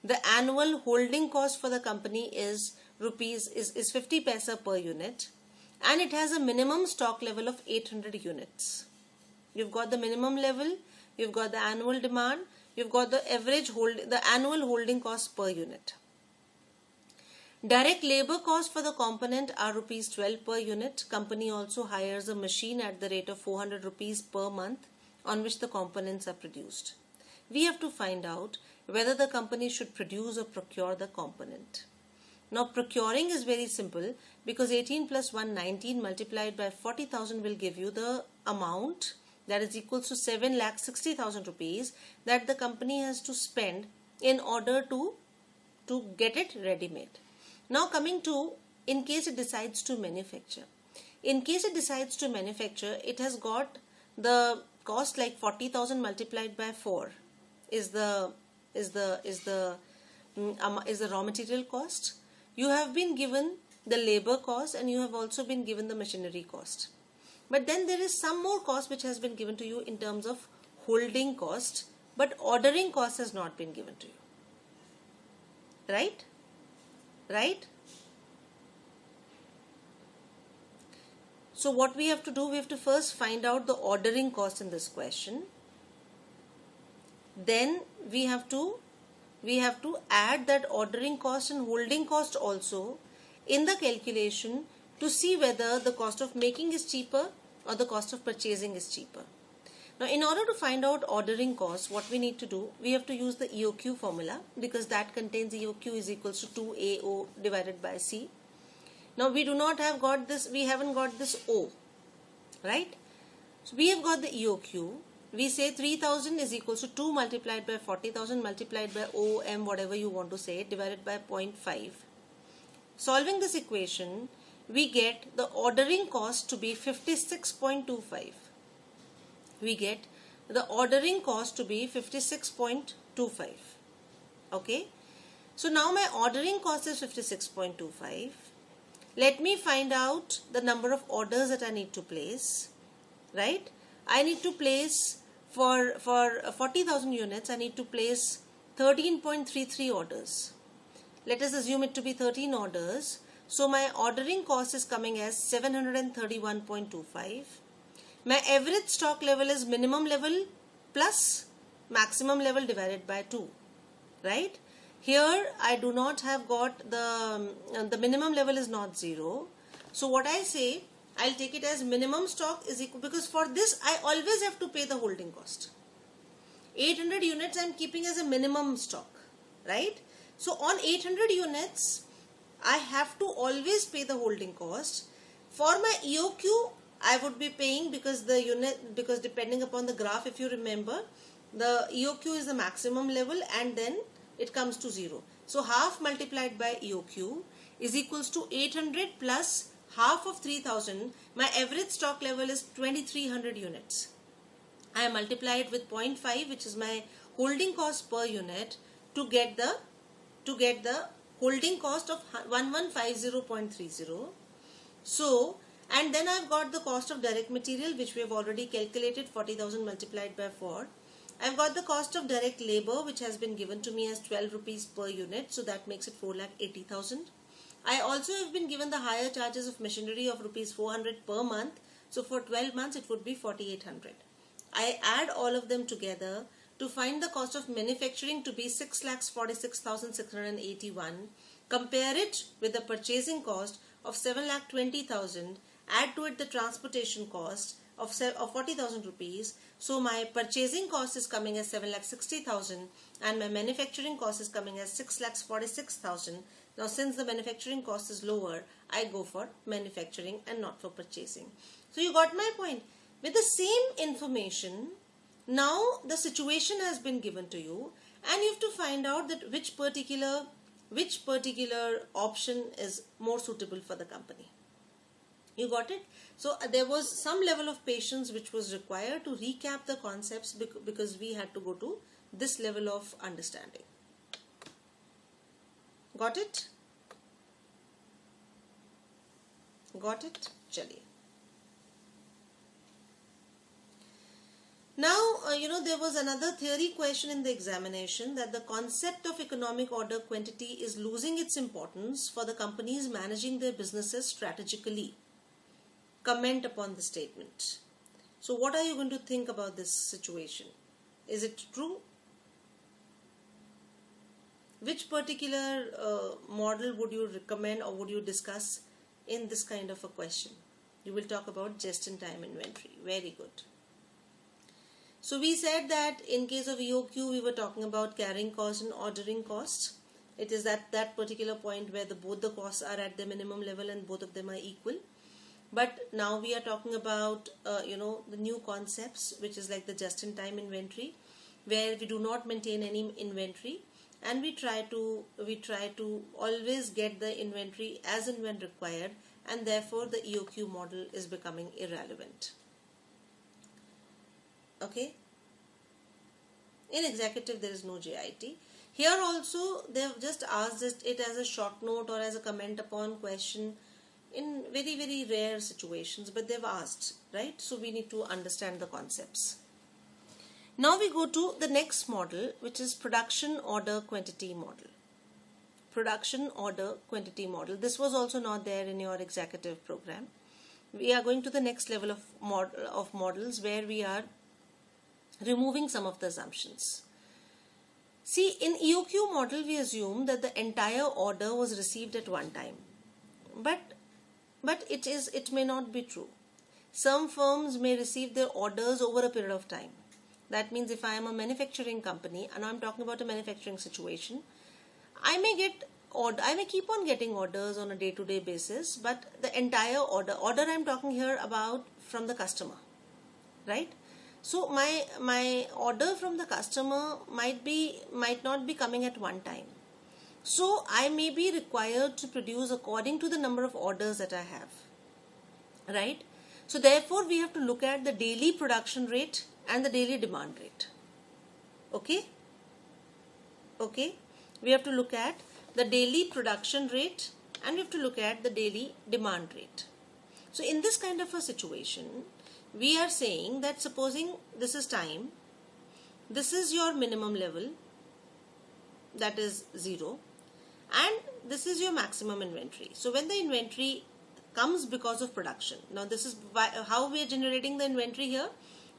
The annual holding cost for the company is 50 paisa per unit, and it has a minimum stock level of 800 units. You've got the minimum level, you've got the annual demand, you've got the the annual holding cost per unit. Direct labor cost for the component are rupees 12 per unit. Company also hires a machine at the rate of 400 rupees per month on which the components are produced. We have to find out whether the company should produce or procure the component. Now procuring is very simple, because 18 plus 1, 19 multiplied by 40,000 will give you the amount that is equal to 7,60,000 rupees that the company has to spend in order to get it ready-made. Now coming to, in case it decides to manufacture. In case it decides to manufacture, it has got the cost like 40,000 multiplied by 4 is the raw material cost. You have been given the labor cost, and you have also been given the machinery cost. But then there is some more cost which has been given to you in terms of holding cost, but ordering cost has not been given to you. Right? Right? So what we have to do, we have to first find out the ordering cost in this question. Then we have to add that ordering cost and holding cost also in the calculation to see whether the cost of making is cheaper or the cost of purchasing is cheaper. Now in order to find out ordering cost, what we need to do, we have to use the EOQ formula, because that contains EOQ is equals to 2AO divided by C. Now we do not have got this, we haven't got this O, right? So we have got the EOQ. We say 3,000 is equals to 2 multiplied by 40,000 multiplied by OM, whatever you want to say, divided by 0.5. Solving this equation, we get the ordering cost to be 56.25. We get the ordering cost to be 56.25. Okay. So now my ordering cost is 56.25. Let me find out the number of orders that I need to place. Right? I need to place for 40,000 units, I need to place 13.33 orders. Let us assume it to be 13 orders. So my ordering cost is coming as 731.25. My average stock level is minimum level plus maximum level divided by 2. Right? Here I do not have got the minimum level is not 0. So what I say, I'll take it as minimum stock is equal, because for this I always have to pay the holding cost. 800 units I'm keeping as a minimum stock, right? So on 800 units, I have to always pay the holding cost. For my EOQ, I would be paying because depending upon the graph, if you remember, the EOQ is the maximum level and then it comes to 0. So half multiplied by EOQ is equals to 800 plus half of 3000. My average stock level is 2300 units. I multiply it with 0.5, which is my holding cost per unit, to get the holding cost of 1150.30. So, and then I've got the cost of direct material, which we have already calculated, 40,000 multiplied by 4. I've got the cost of direct labor, which has been given to me as 12 rupees per unit, so that makes it 4,80,000. I also have been given the higher charges of machinery of rupees 400 per month, so for 12 months it would be 4,800. I add all of them together to find the cost of manufacturing to be 6,46,681. Compare it with the purchasing cost of 7,20,000. Add to it the transportation cost of 40,000 rupees. So my purchasing cost is coming as 7,60,000 and my manufacturing cost is coming as 6,46,000. Now since the manufacturing cost is lower, I go for manufacturing and not for purchasing. So you got my point. With the same information, now the situation has been given to you and you have to find out that which particular option is more suitable for the company. You got it? So there was some level of patience which was required to recap the concepts because we had to go to this level of understanding. Got it? Got it? Chaliye. Now, there was another theory question in the examination that the concept of economic order quantity is losing its importance for the companies managing their businesses strategically. Comment upon the statement. So what are you going to think about this situation? Is it true? Which particular model would you recommend or would you discuss in this kind of a question? You will talk about just-in-time inventory. Very good. So we said that in case of EOQ, we were talking about carrying cost and ordering cost. It is at that particular point where both the costs are at the minimum level and both of them are equal. But now we are talking about, the new concepts, which is like the just-in-time inventory, where we do not maintain any inventory and we try to always get the inventory as and when required, and therefore the EOQ model is becoming irrelevant. Okay. In executive, there is no JIT. Here also, they have just asked it as a short note or as a comment upon question in very, very rare situations, but they've asked, right? So we need to understand the concepts. Now we go to the next model, which is production order quantity model. Production order quantity model. This was also not there in your executive program. We are going to the next level of models where we are removing some of the assumptions. See, in EOQ model, we assume that the entire order was received at one time. But it may not be true. Some firms may receive their orders over a period of time. That means if I am a manufacturing company and I'm talking about a manufacturing situation, I may keep on getting orders on a day-to-day basis, but the entire order I'm talking here about from the customer, right? So my order from the customer might not be coming at one time. So I may be required to produce according to the number of orders that I have, right? So therefore we have to look at the daily production rate and the daily demand rate. Okay? Okay? We have to look at the daily production rate and we have to look at the daily demand rate. So in this kind of a situation, we are saying that supposing this is time, this is your minimum level, that is 0, and this is your maximum inventory. So when the inventory comes because of production, now this is how we are generating the inventory here,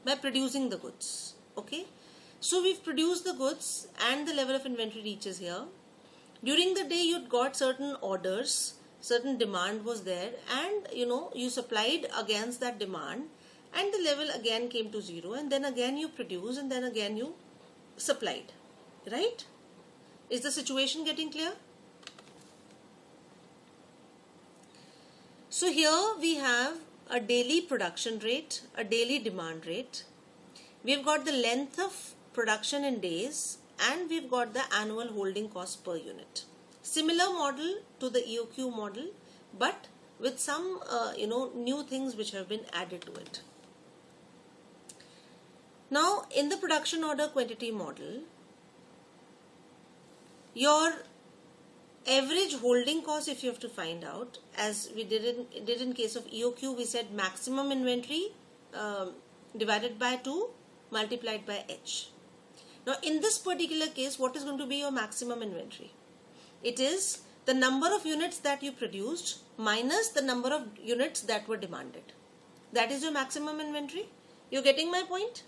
by producing the goods. Okay, so we've produced the goods and the level of inventory reaches here. During the day you got certain orders, certain demand was there, and you supplied against that demand, and the level again came to 0, and then again you produce, and then again you supplied, right? Is the situation getting clear? So here we have a daily production rate, a daily demand rate. We've got the length of production in days, and we've got the annual holding cost per unit. Similar model to the EOQ model, but with some new things which have been added to it. Now in the production order quantity model, your average holding cost, if you have to find out, as we did in case of EOQ, we said maximum inventory divided by 2 multiplied by H. Now in this particular case, what is going to be your maximum inventory? It is the number of units that you produced minus the number of units that were demanded. That is your maximum inventory. You're getting my point?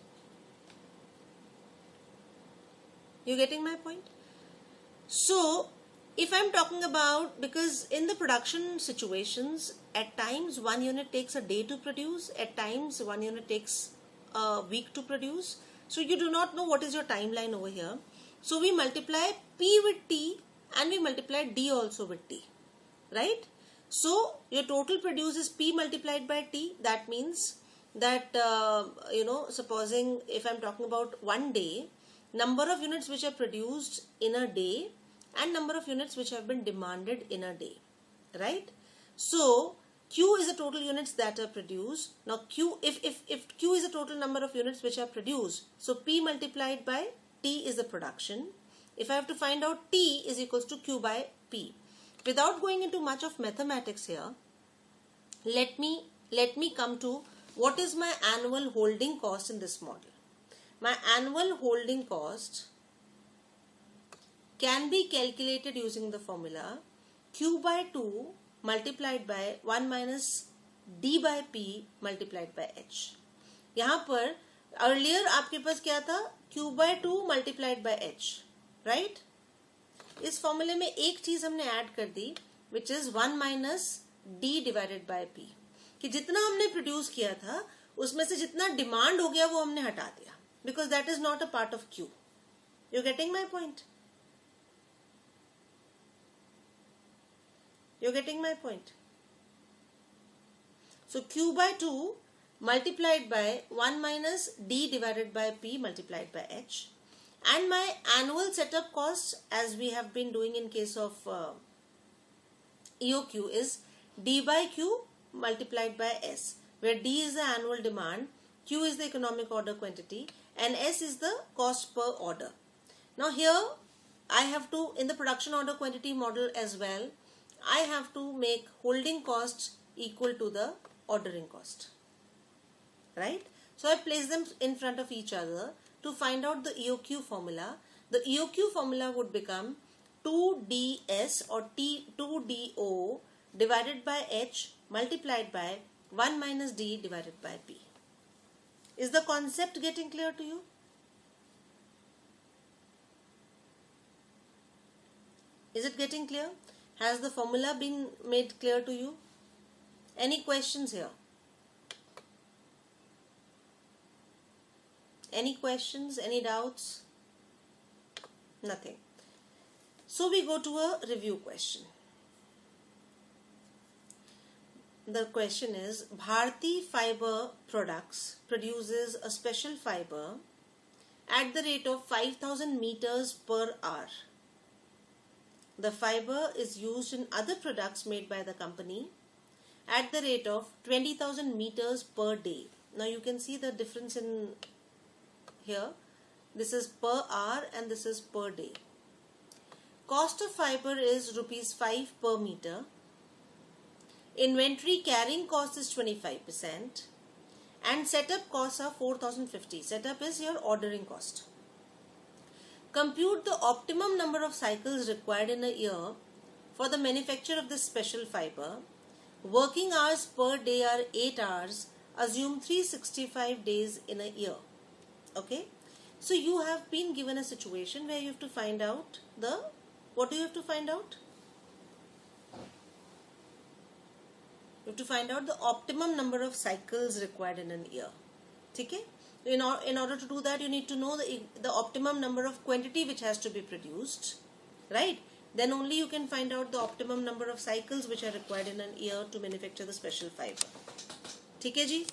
You're getting my point? So if I'm talking about, because in the production situations, at times 1 unit takes a day to produce, at times 1 unit takes a week to produce. So you do not know what is your timeline over here. So we multiply P with T and we multiply D also with T, right? So your total produce is P multiplied by T. That means that, supposing if I'm talking about 1 day, number of units which are produced in a day and number of units which have been demanded in a day, right? So Q is the total units that are produced. Now Q, if Q is the total number of units which are produced, so P multiplied by T is the production. If I have to find out T is equals to Q by P. Without going into much of mathematics here, let me come to what is my annual holding cost in this model. My annual holding cost can be calculated using the formula Q by 2 multiplied by 1 minus D by P multiplied by H. यहाँ पर earlier आपके पास क्या था? Q by 2 multiplied by H, right? इस फॉर्मूले में एक चीज हमने ऐड कर दी, which is 1 minus D divided by P, कि जितना हमने प्रोड्यूस किया था उसमें से जितना डिमांड हो गया वो हमने हटा दिया, because that is not a part of Q. You getting my point? You're getting my point? So Q by 2 multiplied by 1 minus D divided by P multiplied by H, and my annual setup cost, as we have been doing in case of EOQ, is D by Q multiplied by S, where D is the annual demand, Q is the economic order quantity, and S is the cost per order. Now here I have to, in the production order quantity model as well, I have to make holding costs equal to the ordering cost, right? So I place them in front of each other to find out the EOQ formula. The EOQ formula would become 2DS or 2DO divided by H multiplied by 1 minus D divided by P. Is the concept getting clear to you? Is it getting clear? Has the formula been made clear to you? Any questions here? Any questions? Any doubts? Nothing. So we go to a review question. The question is, Bharti Fiber Products produces a special fiber at the rate of 5000 meters per hour. the fiber is used in other products made by the company at the rate of 20,000 meters per day. Now you can see the difference in here. This is per hour and this is per day. Cost of fiber is rupees 5 per meter. Inventory carrying cost is 25% and setup costs are 4,050. Setup is your ordering cost. Compute the optimum number of cycles required in a year for the manufacture of this special fiber. Working hours per day are 8 hours. Assume 365 days in a year. Okay. So you have been given a situation where you have to find out what do you have to find out? You have to find out the optimum number of cycles required in an year. Okay? In order to do that, you need to know the optimum number of quantity which has to be produced. Right? Then only you can find out the optimum number of cycles which are required in an year to manufacture the special fiber. Okay, ji?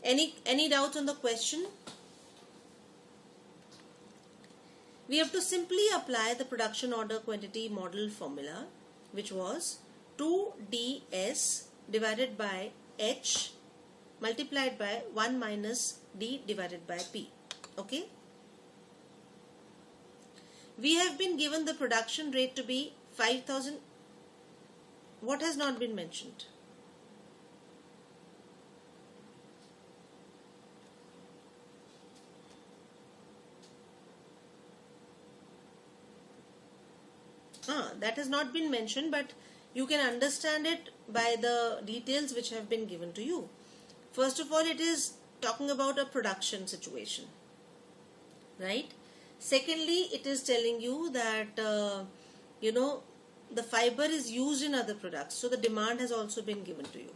Any doubts on the question? We have to simply apply the production order quantity model formula, which was 2ds divided by h multiplied by 1 minus d divided by p. Okay. We have been given the production rate to be 5,000. What has not been mentioned? That has not been mentioned, but you can understand it by the details which have been given to you. First of all, it is talking about a production situation, right? Secondly, it is telling you that the fiber is used in other products, so the demand has also been given to you,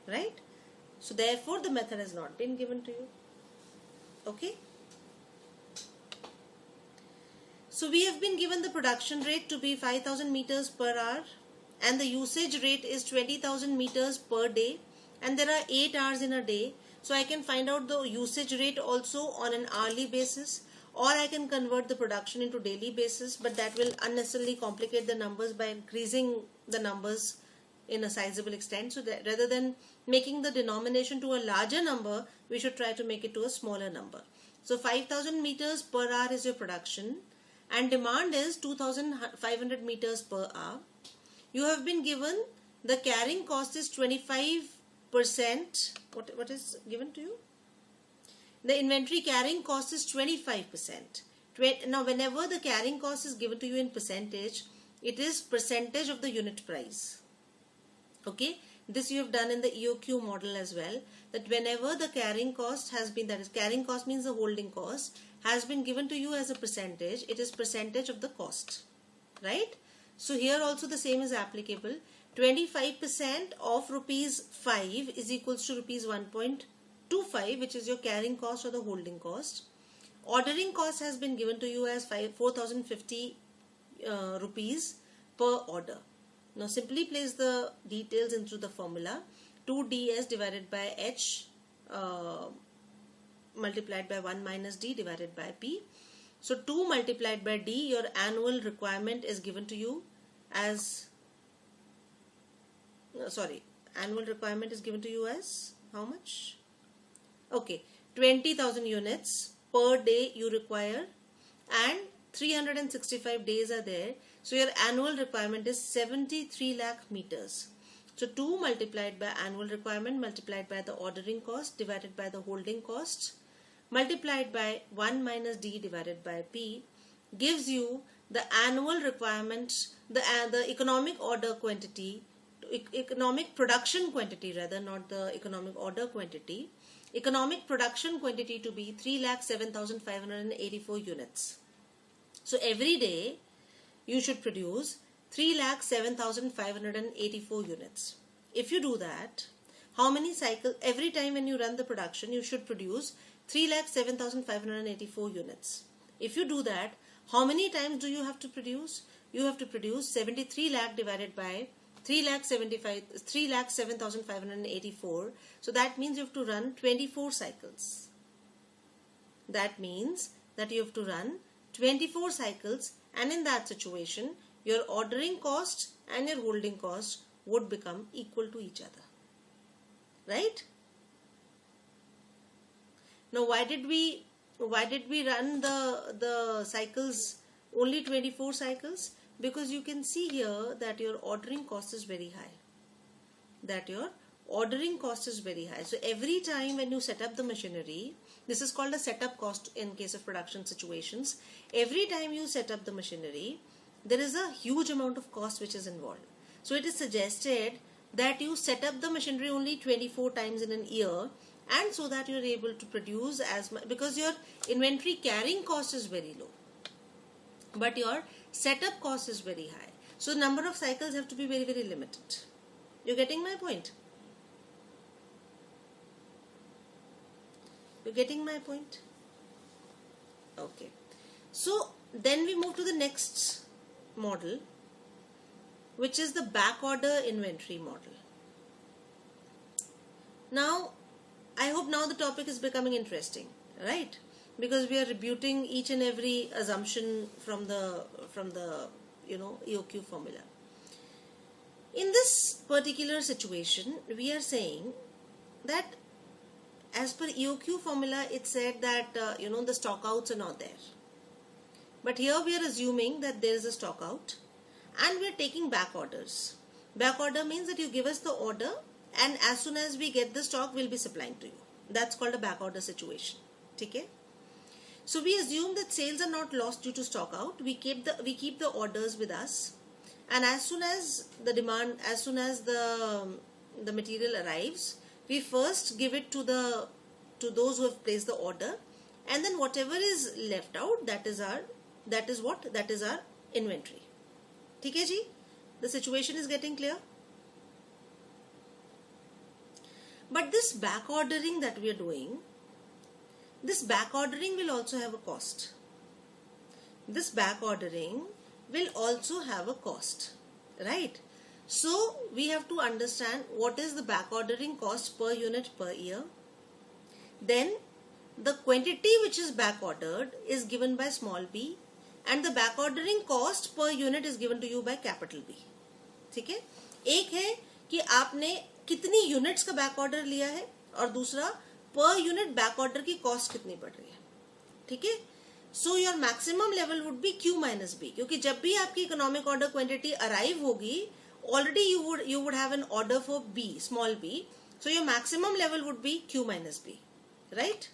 right? So therefore the method has not been given to you. Okay. So we have been given the production rate to be 5,000 meters per hour and the usage rate is 20,000 meters per day, and there are 8 hours in a day. So I can find out the usage rate also on an hourly basis, or I can convert the production into daily basis, but that will unnecessarily complicate the numbers by increasing the numbers in a sizable extent. So that rather than making the denomination to a larger number, we should try to make it to a smaller number. So 5,000 meters per hour is your production and demand is 2,500 meters per hour. You have been given the carrying cost is 25%. What is given to you? The inventory carrying cost is 25%. Now whenever the carrying cost is given to you in percentage, it is percentage of the unit price. Okay, this you have done in the EOQ model as well, that whenever the carrying cost has been, that is carrying cost means the holding cost, has been given to you as a percentage, it is percentage of the cost, right? So here also the same is applicable. 25% of rupees 5 is equals to rupees 1.25, which is your carrying cost or the holding cost. Ordering cost has been given to you as 4,050 rupees per order. Now simply place the details into the formula. 2ds divided by h multiplied by 1 minus d divided by p. So 2 multiplied by d, your annual requirement is given to you as, annual requirement is given to you as how much? Okay, 20,000 units per day you require and 365 days are there. So your annual requirement is 73 lakh meters. So 2 multiplied by annual requirement multiplied by the ordering cost divided by the holding cost multiplied by 1 minus d divided by p gives you the annual requirement, the economic order quantity, economic production quantity rather, not the economic order quantity, economic production quantity to be 3,07,584 units. So every day you should produce 3,07,584 units. If you do that, how many cycles, every time when you run the production you should produce 3,07,584 units. If you do that, how many times do you have to produce? You have to produce 73 lakh divided by 3,07,584. So that means you have to run 24 cycles. That means that you have to run 24 cycles, and in that situation your ordering cost and your holding cost would become equal to each other, right? Now why did we run the cycles only 24 cycles? Because you can see here that your ordering cost is very high. So every time when you set up the machinery, this is called a setup cost in case of production situations. Every time you set up the machinery, there is a huge amount of cost which is involved. So it is suggested that you set up the machinery only 24 times in an year, and so that you are able to produce as much, because your inventory carrying cost is very low, but your setup cost is very high. So number of cycles have to be very, very limited. You're getting my point? You're getting my point? Okay. So then we move to the next model, which is the back order inventory model. Now, I hope now the topic is becoming interesting, right? Because we are rebuting each and every assumption from the EOQ formula. In this particular situation, we are saying that as per EOQ formula, it said that the stock outs are not there. But here we are assuming that there is a stock out, and we are taking back orders. Back order means that you give us the order, and as soon as we get the stock, we'll be supplying to you. That's called a back order situation. Okay? So we assume that sales are not lost due to stock out. We keep the orders with us, and as soon as the material arrives, we first give it to those who have placed the order, and then whatever is left out, that is our inventory. Okay, ji? The situation is getting clear? But this back ordering that we are doing, this back ordering will also have a cost. This back ordering will also have a cost, right? So we have to understand what is the back ordering cost per unit per year. Then the quantity which is back ordered is given by small b, and the back ordering cost per unit is given to you by capital B. ठीक है? एक है कि आपने कितनी units का back order लिया है, और दूसरा पर यूनिट बैक ऑर्डर की कॉस्ट कितनी पड़ रही है. ठीक है? So your maximum level would be Q minus B, क्योंकि जब भी आपकी इकोनॉमिक ऑर्डर क्वांटिटी अराइव होगी, already you would have an order for B, small b, so your maximum level would be Q minus B, right?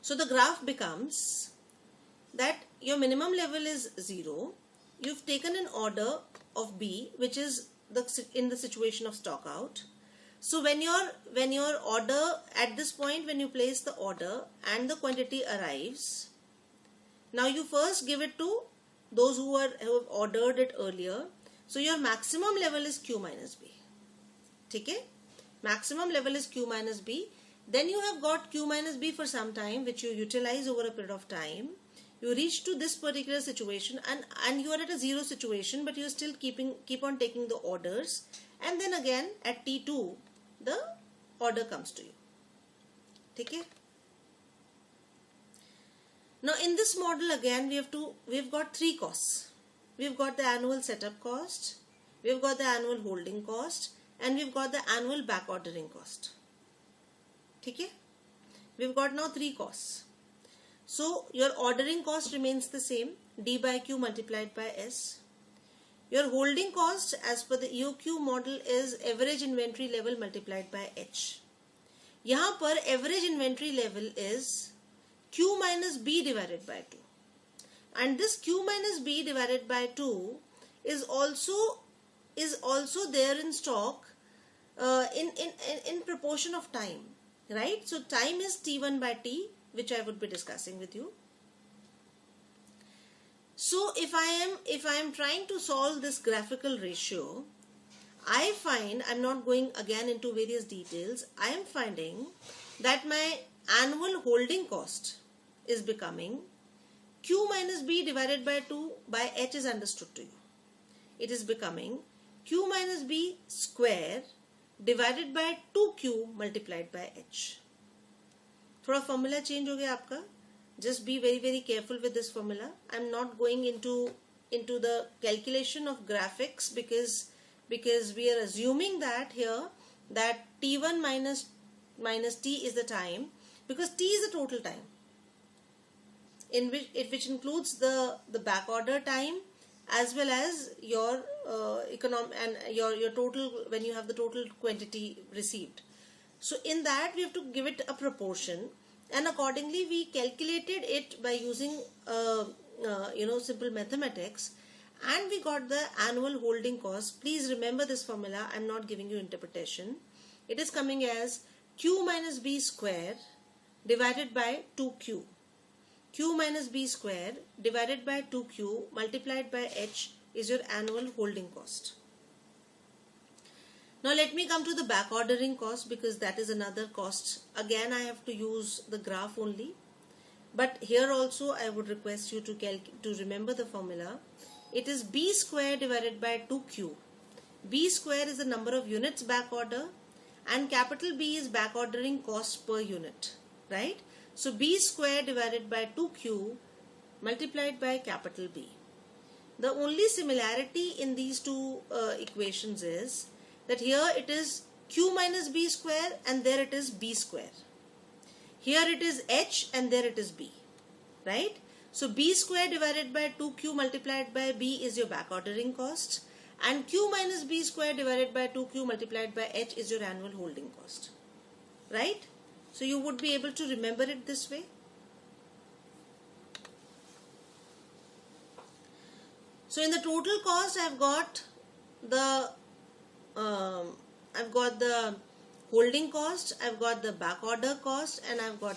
So the graph becomes that your minimum level is 0. You've taken an order of B, which is in the situation of stock out. So when your order, at this point when you place the order and the quantity arrives, now you first give it to those who have ordered it earlier. So your maximum level is Q minus B. Okay? Maximum level is Q minus B. Then you have got Q minus B for some time, which you utilize over a period of time. You reach to this particular situation, and you are at a zero situation, but you still keep on taking the orders, and then again at T2 the order comes to you. Okay? Now in this model again we've got three costs. We've got the annual setup cost, we've got the annual holding cost, and we've got the annual back ordering cost. Okay? We've got now three costs. So your ordering cost remains the same, D by Q multiplied by S. Your holding cost as per the EOQ model is average inventory level multiplied by H. यहाँ पर average inventory level is Q minus B divided by 2. And this Q minus B divided by 2 is also there in stock in proportion of time, right? So time is T1 by T, which I would be discussing with you. So if I am trying to solve this graphical ratio, I find, I'm not going again into various details, I am finding that my annual holding cost is becoming Q minus B divided by 2 by H is understood to you. It is becoming Q minus B square divided by 2Q multiplied by H. थोड़ा formula change हो गया आपका. Just be very very careful with this formula. I'm not going into the calculation of graphics because we are assuming that here that t1 minus t is the time, because t is the total time in which includes the back order time as well as your and your total when you have the total quantity received. So in that we have to give it a proportion, and accordingly we calculated it by using simple mathematics, and we got the annual holding cost. Please remember this formula. I'm not giving you interpretation. It is coming as q minus b square divided by 2q. Q minus b square divided by 2q multiplied by h is your annual holding cost. Now let me come to the back ordering cost, because that is another cost. Again I have to use the graph only, but here also I would request you to remember the formula. It is b square divided by 2q. B square is the number of units back order, and capital B is back ordering cost per unit, right? So b square divided by 2q multiplied by capital B. The only similarity in these two equations is that here it is q minus b square and there it is b square. Here it is h and there it is b, right? So b square divided by 2q multiplied by b is your back ordering cost, and q minus b square divided by 2q multiplied by h is your annual holding cost, right? So you would be able to remember it this way. So in the total cost I've got the holding cost, I've got the back order cost, and I've got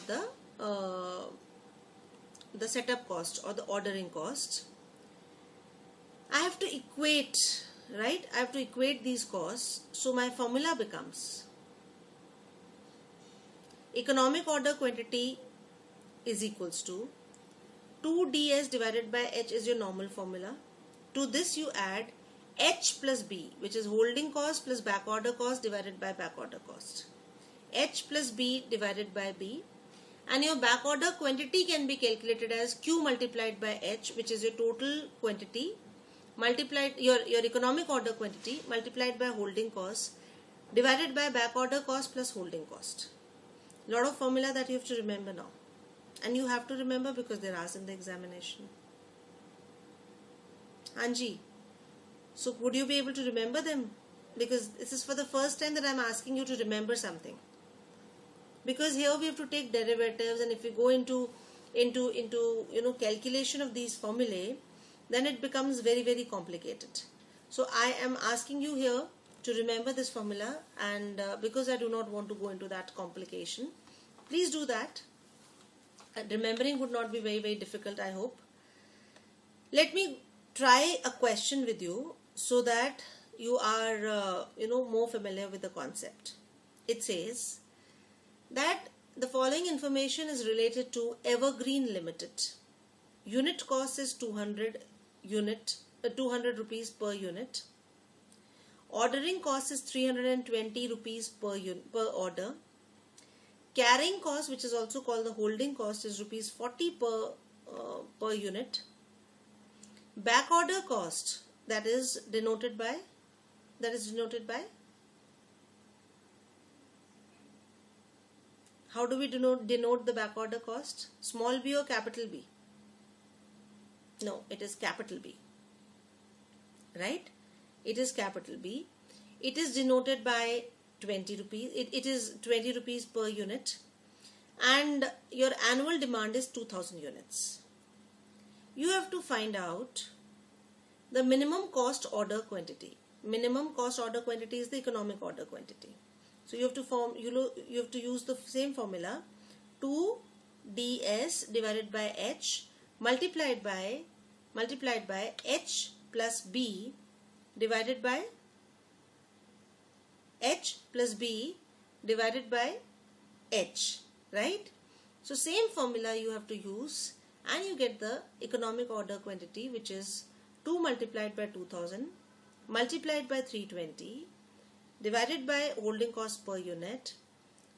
the setup cost or the ordering cost. I have to equate, right? I have to equate these costs. So my formula becomes economic order quantity is equals to 2ds divided by h is your normal formula. To this you add h plus b, which is holding cost plus back order cost divided by back order cost. H plus b divided by b, and your back order quantity can be calculated as q multiplied by h, which is your total quantity, multiplied your economic order quantity multiplied by holding cost divided by back order cost plus holding cost. Lot of formula that you have to remember now, and you have to remember because they're asked in the examination. Anji, so would you be able to remember them? Because this is for the first time that I'm asking you to remember something. Because here we have to take derivatives, and if we go into calculation of these formulae, then it becomes very very complicated. So I am asking you here to remember this formula, and because I do not want to go into that complication, please do that. Remembering would not be very very difficult, I hope. Let me try a question with you so that you are more familiar with the concept. It says that the following information is related to Evergreen Limited. Unit cost is 200 rupees per unit. Ordering cost is 320 rupees per order. Carrying cost, which is also called the holding cost, is rupees 40 per unit. Back order cost, that is denoted by how do we denote the back order cost? Small b or capital B? No, it is capital B, right? It is capital B. It is denoted by 20 rupees. It is 20 rupees per unit, and your annual demand is 2000 units. You have to find out the minimum cost order quantity. Minimum cost order quantity is the economic order quantity. So you have to use the same formula, 2ds divided by h multiplied by h plus b divided by h, right? So same formula you have to use, and you get the economic order quantity, which is 2 multiplied by 2000 multiplied by 320 divided by holding cost per unit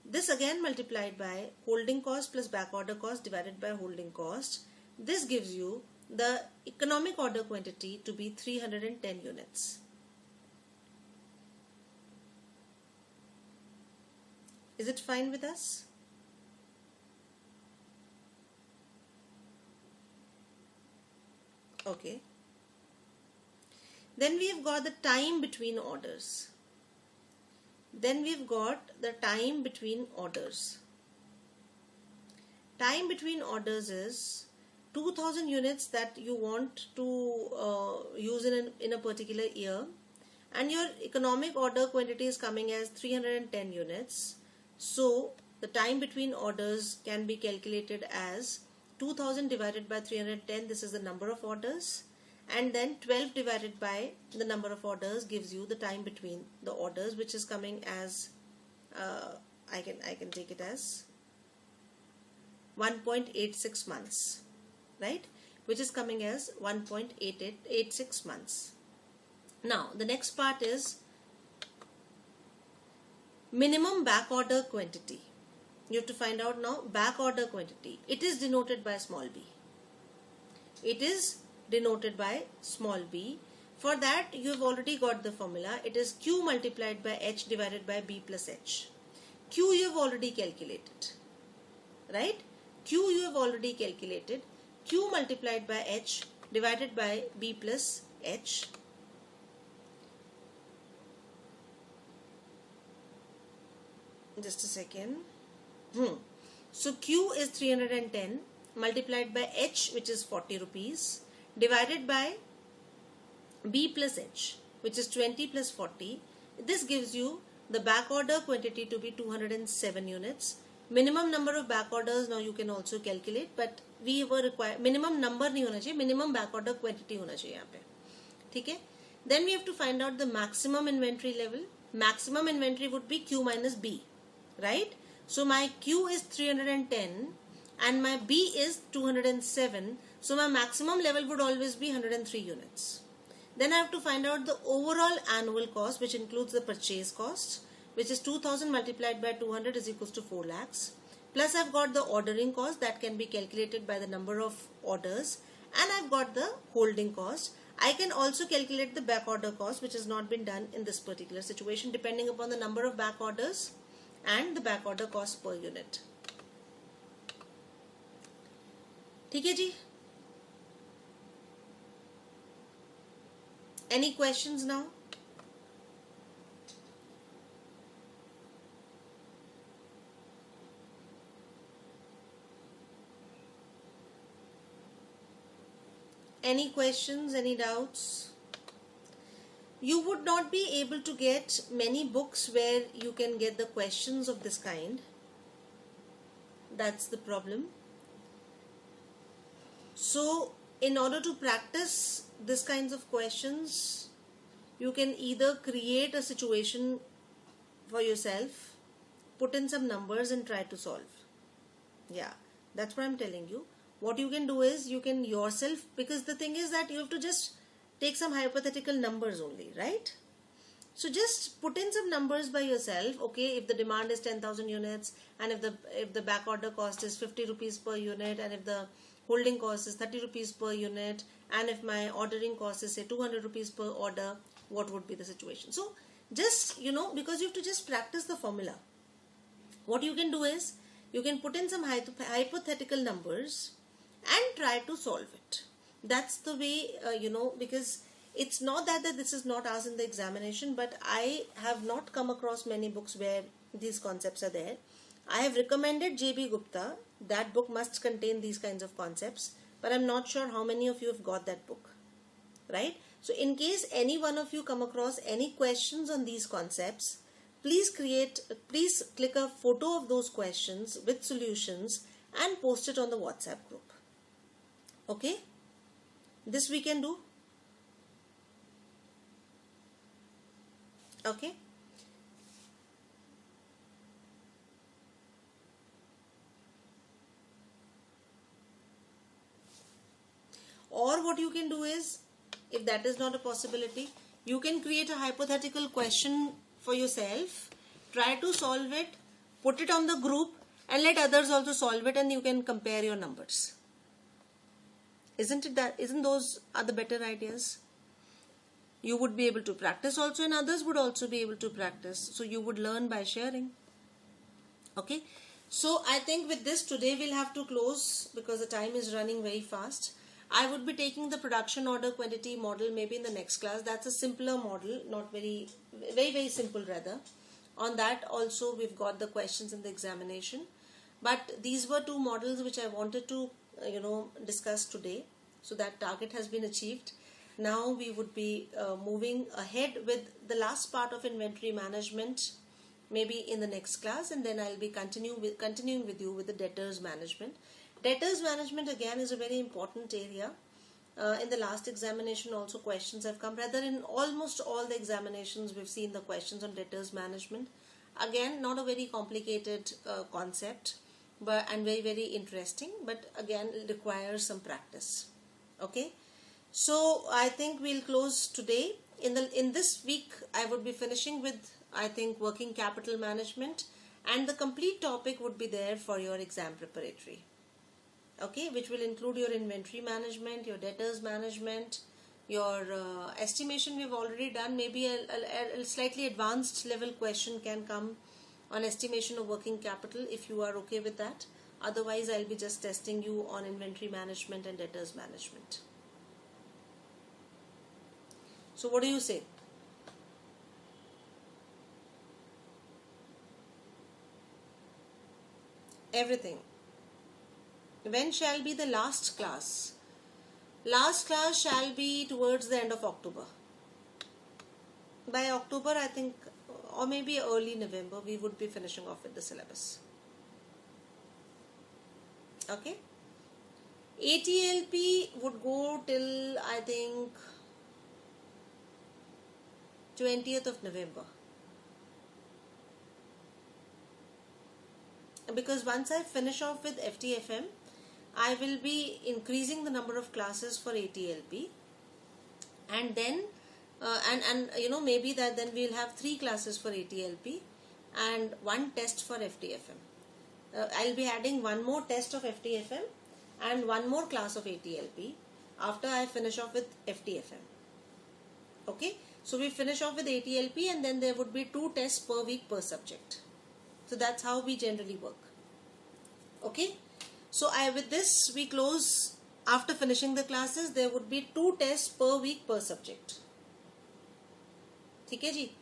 This again multiplied by holding cost plus back order cost divided by holding cost. This gives you the economic order quantity to be 310 units. Is it fine with us? Okay. Then we've got the time between orders. Then we've got the time between orders. Time between orders is 2000 units that you want to use in a particular year, and your economic order quantity is coming as 310 units. So the time between orders can be calculated as 2000 divided by 310. This is the number of orders, and then 12 divided by the number of orders gives you the time between the orders, which is coming as I can take it as 1.86 months, right? Which is coming as 1.86 months. Now the next part is minimum back order quantity. You have to find out now back order quantity. It is denoted by small b. It is denoted by small b. For that you have already got the formula. It is Q multiplied by H divided by B plus H. Q you have already calculated, right? Q you have already calculated. Q multiplied by H divided by B plus H. Just a second. So Q is 310 multiplied by H, which is 40 rupees, divided by B plus H, which is 20 plus 40. This gives you the back order quantity to be 207 units. Minimum number of back orders now you can also calculate, but we were required minimum number नहीं होना चाहिए, minimum back order quantity होना चाहिए यहाँ पे, ठीक है? Then we have to find out the maximum inventory level. Maximum inventory would be Q minus B, right? So my Q is 310 and my B is 207. So my maximum level would always be 103 units. Then I have to find out the overall annual cost, which includes the purchase cost, which is 2000 multiplied by 200 is equals to 4 lakhs. Plus I've got the ordering cost that can be calculated by the number of orders, and I've got the holding cost. I can also calculate the back order cost, which has not been done in this particular situation, depending upon the number of back orders and the back order cost per unit. ठीक है जी? Any questions now? Any questions, any doubts? You would not be able to get many books where you can get the questions of this kind. That's the problem. So in order to practice this kinds of questions, you can either create a situation for yourself, put in some numbers and try to solve. Yeah, that's what I'm telling you. What you can do is you can yourself, because the thing is that you have to just take some hypothetical numbers only, right? So just put in some numbers by yourself. Okay, if the demand is 10,000 units and if the back order cost is 50 rupees per unit, and if the holding cost is 30 rupees per unit, and if my ordering cost is say 200 rupees per order, what would be the situation? So just, because you have to just practice the formula. What you can do is you can put in some hypothetical numbers and try to solve it. That's the way, because it's not that this is not asked in the examination, but I have not come across many books where these concepts are there. I have recommended J.B. Gupta. That book must contain these kinds of concepts, but I'm not sure how many of you have got that book, right? So in case any one of you come across any questions on these concepts, please click a photo of those questions with solutions and post it on the WhatsApp group. Okay? This we can do. Okay? Or what you can do is, if that is not a possibility, you can create a hypothetical question for yourself, try to solve it, put it on the group and let others also solve it, and you can compare your numbers. Isn't those are the better ideas? You would be able to practice also, and others would also be able to practice. So you would learn by sharing. Okay. So I think with this today we'll have to close because the time is running very fast. I would be taking the production order quantity model maybe in the next class. That's a simpler model, not very simple rather. On that also we've got the questions in the examination. But these were two models which I wanted to discuss today. So that target has been achieved. Now we would be moving ahead with the last part of inventory management maybe in the next class, and then I'll be continuing with you with the debtors management. Debtors management again is a very important area. In the last examination also questions have come. Rather, in almost all the examinations we've seen the questions on debtors management. Again, not a very complicated concept, and very interesting, but again it requires some practice. Okay, so I think we'll close today. In this week I would be finishing with, I think, working capital management, and the complete topic would be there for your exam preparatory. Okay, which will include your inventory management, your debtors management, your estimation we've already done. Maybe a slightly advanced level question can come on estimation of working capital if you are okay with that. Otherwise, I'll be just testing you on inventory management and debtors management. So what do you say? Everything. When shall be the last class? Last class shall be towards the end of October. By October, I think, or maybe early November, we would be finishing off with the syllabus. Okay. ATLP would go till, I think, 20th of November. Because once I finish off with FTFM, I will be increasing the number of classes for ATLP, and then maybe that then we'll have 3 classes for ATLP and 1 test for FTFM. I'll be adding 1 more test of FTFM and 1 more class of ATLP after I finish off with FTFM. Okay, so we finish off with ATLP, and then there would be 2 tests per week per subject. So that's how we generally work. Okay, so with this we close. After finishing the classes, there would be 2 tests per week per subject. Okay, ji.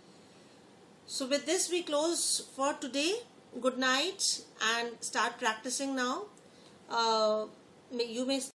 So with this we close for today. Good night, and start practicing now. You may